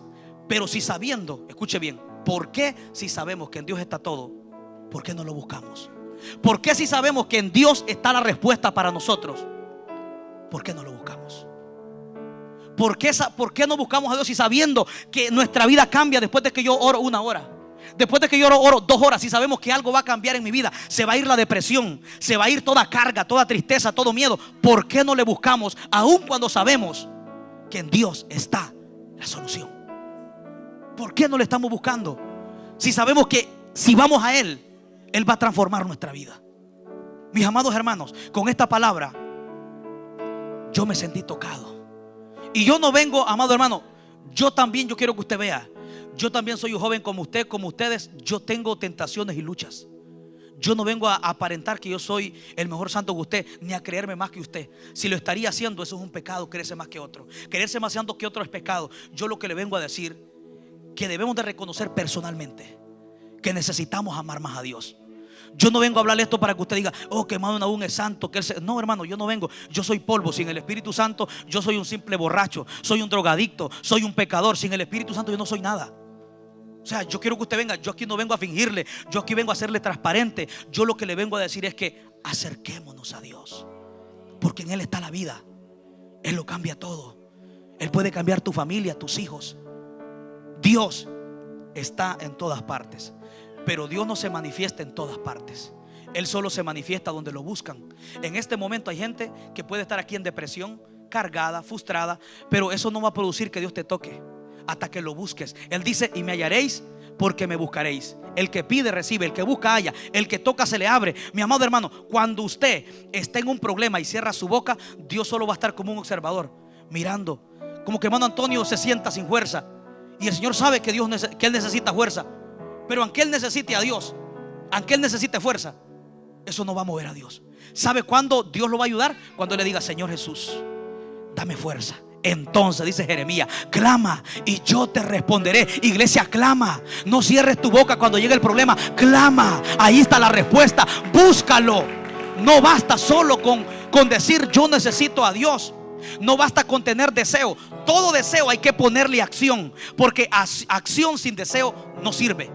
Pero si sabiendo, escuche bien, ¿por qué si sabemos que en Dios está todo? ¿Por qué no lo buscamos? ¿Por qué si sabemos que en Dios está la respuesta para nosotros? ¿Por qué no lo buscamos? ¿Por qué no buscamos a Dios y sabiendo que nuestra vida cambia después de que yo oro 1 hora? Después de que yo oro 2 horas, y sabemos que algo va a cambiar en mi vida, se va a ir la depresión, se va a ir toda carga, toda tristeza, todo miedo. ¿Por qué no le buscamos aun cuando sabemos que en Dios está la solución? ¿Por qué no le estamos buscando? Si sabemos que si vamos a Él, Él va a transformar nuestra vida. Mis amados hermanos, con esta palabra yo me sentí tocado. Y yo no vengo, amado hermano, yo quiero que usted vea, yo también soy un joven como usted, como ustedes. Yo tengo tentaciones y luchas. Yo no vengo a aparentar que yo soy el mejor santo que usted, ni a creerme más que usted. Si lo estaría haciendo, eso es un pecado, creerse más que otro. Creerse más santo que otro es pecado. Yo lo que le vengo a decir, que debemos de reconocer personalmente que necesitamos amar más a Dios. Yo no vengo a hablarle esto para que usted diga, oh, que hermano aún es santo, No, hermano, yo no vengo. Yo soy polvo. Sin el Espíritu Santo yo soy un simple borracho, soy un drogadicto, soy un pecador. Sin el Espíritu Santo yo no soy nada. O sea, yo quiero que usted venga. Yo aquí no vengo a fingirle, yo aquí vengo a hacerle transparente. Yo lo que le vengo a decir es que acerquémonos a Dios, porque en Él está la vida. Él lo cambia todo. Él puede cambiar tu familia, tus hijos. Dios está en todas partes, pero Dios no se manifiesta en todas partes. Él solo se manifiesta donde lo buscan. En este momento hay gente que puede estar aquí en depresión, cargada, frustrada, pero eso no va a producir que Dios te toque hasta que lo busques. Él dice, y me hallaréis porque me buscaréis. El que pide recibe, el que busca halla, el que toca se le abre. Mi amado hermano, cuando usted está en un problema y cierra su boca, Dios solo va a estar como un observador, mirando, como que hermano Antonio se sienta sin fuerza. Y el Señor sabe que Él necesita fuerza. Pero aunque Él necesite a Dios, aunque Él necesite fuerza, eso no va a mover a Dios. ¿Sabe cuándo Dios lo va a ayudar? Cuando le diga, Señor Jesús, dame fuerza. Entonces dice Jeremías, clama y yo te responderé. Iglesia, clama. No cierres tu boca cuando llegue el problema. Clama, ahí está la respuesta. Búscalo. No basta solo con decir yo necesito a Dios. No basta con tener deseo. Todo deseo hay que ponerle acción, porque acción sin deseo no sirve.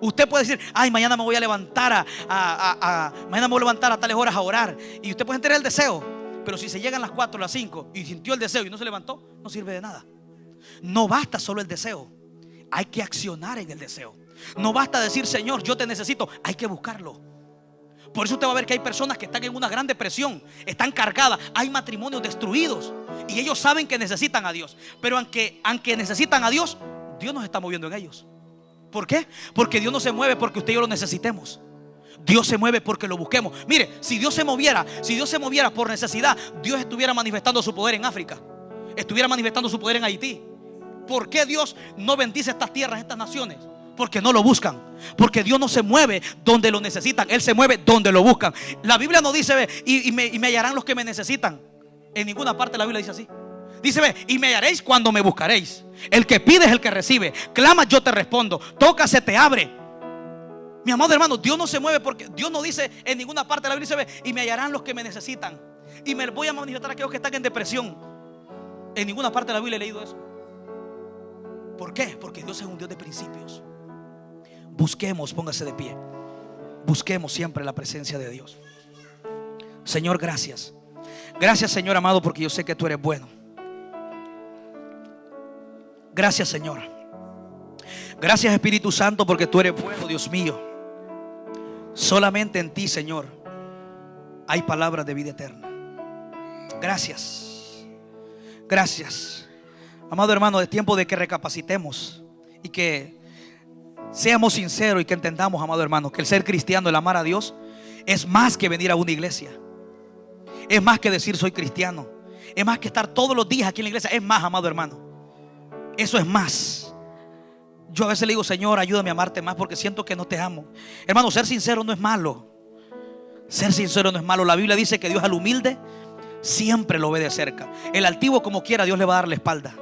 Usted puede decir, ay, mañana me voy a levantar mañana me voy a levantar a tales horas a orar. Y usted puede tener el deseo, pero si se llegan las 4 o las 5 y sintió el deseo y no se levantó, no sirve de nada. No basta solo el deseo, hay que accionar en el deseo. No basta decir, Señor, yo te necesito, hay que buscarlo. Por eso usted va a ver que hay personas que están en una gran depresión, están cargadas, hay matrimonios destruidos y ellos saben que necesitan a Dios. Pero aunque necesitan a Dios, Dios nos está moviendo en ellos. ¿Por qué? Porque Dios no se mueve porque usted y yo lo necesitemos. Dios se mueve porque lo busquemos. Mire, si Dios se moviera por necesidad, Dios estuviera manifestando su poder en África, estuviera manifestando su poder en Haití. ¿Por qué Dios no bendice estas tierras, estas naciones? Porque no lo buscan. Porque Dios no se mueve donde lo necesitan, Él se mueve donde lo buscan. La Biblia no dice, y me hallarán los que me necesitan. En ninguna parte la Biblia dice así. Dice, y me hallaréis cuando me buscaréis. El que pide es el que recibe. Clama, yo te respondo. Toca, se te abre. Mi amado hermano, Dios no se mueve porque Dios no dice en ninguna parte de la Biblia, dice, y me hallarán los que me necesitan, y me voy a manifestar a aquellos que están en depresión. En ninguna parte de la Biblia he leído eso. ¿Por qué? Porque Dios es un Dios de principios. Busquemos, póngase de pie. Busquemos siempre la presencia de Dios. Señor, gracias. Gracias, Señor amado, porque yo sé que tú eres bueno. Gracias, Señor. Gracias, Espíritu Santo, porque tú eres bueno, Dios mío. Solamente en ti, Señor, hay palabras de vida eterna. Gracias. Gracias. Amado hermano, es tiempo de que recapacitemos y que seamos sinceros y que entendamos, amado hermano, que el ser cristiano, el amar a Dios, es más que venir a una iglesia. Es más que decir soy cristiano. Es más que estar todos los días aquí en la iglesia. Es más, amado hermano. Eso es más. Yo a veces le digo, Señor, ayúdame a amarte más porque siento que no te amo. Hermano, ser sincero no es malo. Ser sincero no es malo. La Biblia dice que Dios al humilde siempre lo ve de cerca. El altivo, como quiera, Dios le va a dar la espalda.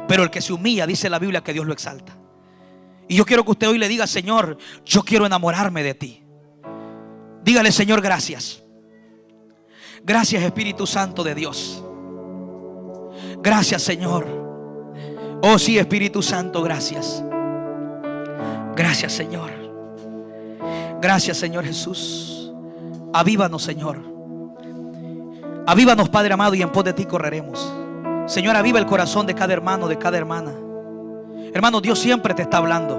Pero el que se humilla, dice la Biblia, que Dios lo exalta. Y yo quiero que usted hoy le diga, Señor, yo quiero enamorarme de ti. Dígale, Señor, gracias. Gracias, Espíritu Santo de Dios. Gracias, Señor. Oh sí, Espíritu Santo, gracias. Gracias, Señor. Gracias, Señor Jesús. Avívanos, Señor. Avívanos, Padre amado, y en pos de ti correremos. Señor, aviva el corazón de cada hermano, de cada hermana. Hermano, Dios siempre te está hablando.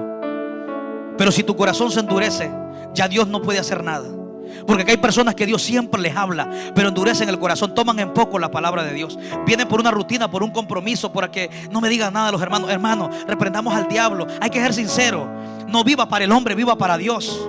Pero si tu corazón se endurece, ya Dios no puede hacer nada. Porque acá hay personas que Dios siempre les habla, pero endurecen el corazón, toman en poco la palabra de Dios. Vienen por una rutina, por un compromiso, por que no me digan nada los hermanos. Hermanos, reprendamos al diablo. Hay que ser sincero. No viva para el hombre, viva para Dios.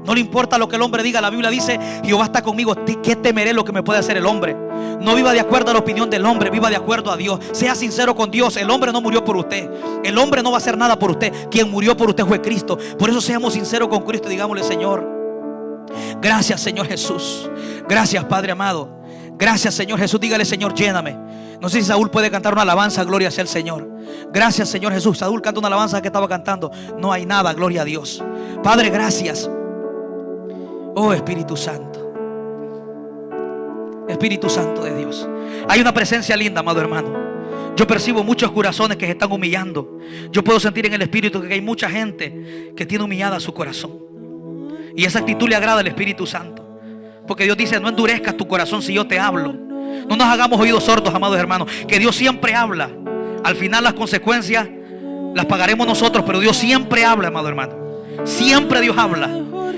No le importa lo que el hombre diga. La Biblia dice, Jehová está conmigo, ¿qué temeré lo que me puede hacer el hombre? No viva de acuerdo a la opinión del hombre, viva de acuerdo a Dios. Sea sincero con Dios. El hombre no murió por usted. El hombre no va a hacer nada por usted. Quien murió por usted fue Cristo. Por eso seamos sinceros con Cristo y digámosle, Señor, gracias, Señor Jesús. Gracias, Padre amado. Gracias, Señor Jesús. Dígale, Señor, lléname. No sé si Saúl puede cantar una alabanza. Gloria sea el Señor. Gracias, Señor Jesús. Saúl canta una alabanza que estaba cantando. No hay nada, gloria a Dios. Padre, gracias. Oh Espíritu Santo. Espíritu Santo de Dios. Hay una presencia linda, amado hermano. Yo percibo muchos corazones que se están humillando. Yo puedo sentir en el Espíritu que hay mucha gente que tiene humillada su corazón. Y esa actitud le agrada al Espíritu Santo. Porque Dios dice, no endurezcas tu corazón si yo te hablo. No nos hagamos oídos sordos, amados hermanos. Que Dios siempre habla. Al final las consecuencias las pagaremos nosotros, pero Dios siempre habla, amado hermano. Siempre Dios habla.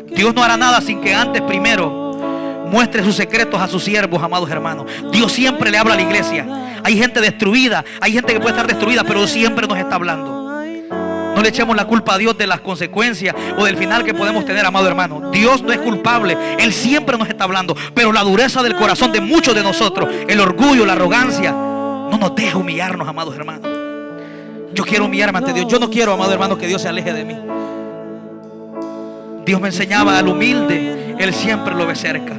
Dios no hará nada sin que antes primero muestre sus secretos a sus siervos, amados hermanos. Dios siempre le habla a la iglesia. Hay gente destruida, hay gente que puede estar destruida, pero Dios siempre nos está hablando. No le echemos la culpa a Dios de las consecuencias o del final que podemos tener, amado hermano. Dios no es culpable, Él siempre nos está hablando. Pero la dureza del corazón de muchos de nosotros, el orgullo, la arrogancia, no nos deja humillarnos, amados hermanos. Yo quiero humillarme ante Dios. Yo no quiero, amado hermano, que Dios se aleje de mí. Dios me enseñaba al humilde, Él siempre lo ve cerca.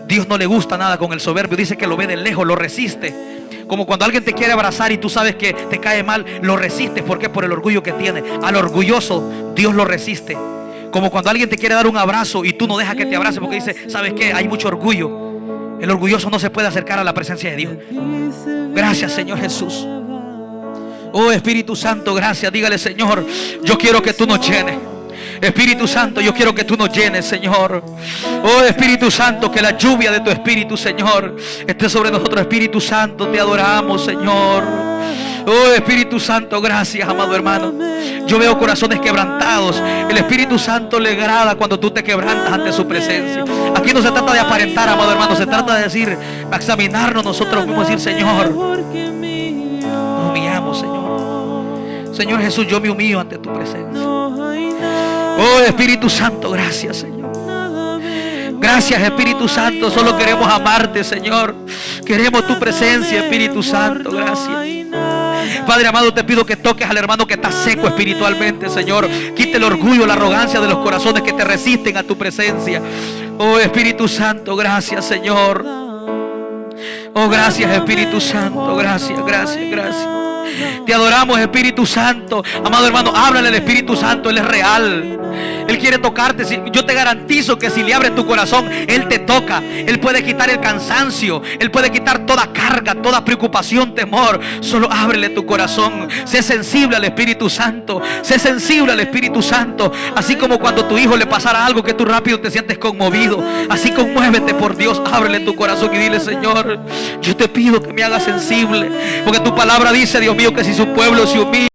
Dios no le gusta nada con el soberbio. Dice que lo ve de lejos, lo resiste. Como cuando alguien te quiere abrazar y tú sabes que te cae mal, lo resistes. ¿Por qué? Por el orgullo que tiene. Al orgulloso Dios lo resiste. Como cuando alguien te quiere dar un abrazo y tú no dejas que te abrace porque dice, ¿sabes qué? Hay mucho orgullo. El orgulloso no se puede acercar a la presencia de Dios. Gracias, Señor Jesús. Oh Espíritu Santo, gracias. Dígale, Señor, yo quiero que tú nos llenes. Espíritu Santo, yo quiero que tú nos llenes, Señor. Oh Espíritu Santo, que la lluvia de tu Espíritu, Señor, esté sobre nosotros. Espíritu Santo, te adoramos, Señor. Oh Espíritu Santo, gracias, amado hermano. Yo veo corazones quebrantados. El Espíritu Santo le agrada cuando tú te quebrantas ante su presencia. Aquí no se trata de aparentar, amado hermano. Se trata de decir, examinarnos nosotros mismos, decir, Señor, nos humillamos, Señor. Señor Jesús, yo me humillo ante tu presencia. Oh Espíritu Santo, gracias, Señor. Gracias, Espíritu Santo. Solo queremos amarte, Señor. Queremos tu presencia, Espíritu Santo. Gracias. Padre amado, te pido que toques al hermano que está seco espiritualmente, Señor. Quite el orgullo, la arrogancia de los corazones que te resisten a tu presencia. Oh Espíritu Santo, gracias, Señor. Oh, gracias, Espíritu Santo. Gracias, gracias, gracias. Te adoramos, Espíritu Santo. Amado hermano, háblale al Espíritu Santo. Él es real. Él quiere tocarte. Yo te garantizo que si le abres tu corazón, Él te toca. Él puede quitar el cansancio. Él puede quitar toda carga, toda preocupación, temor. Solo ábrele tu corazón. Sé sensible al Espíritu Santo. Sé sensible al Espíritu Santo. Así como cuando a tu hijo le pasara algo que tú rápido te sientes conmovido. Así conmuévete por Dios. Ábrele tu corazón y dile: Señor, yo te pido que me hagas sensible. Porque tu palabra dice, Dios mío, que si su pueblo se humilla,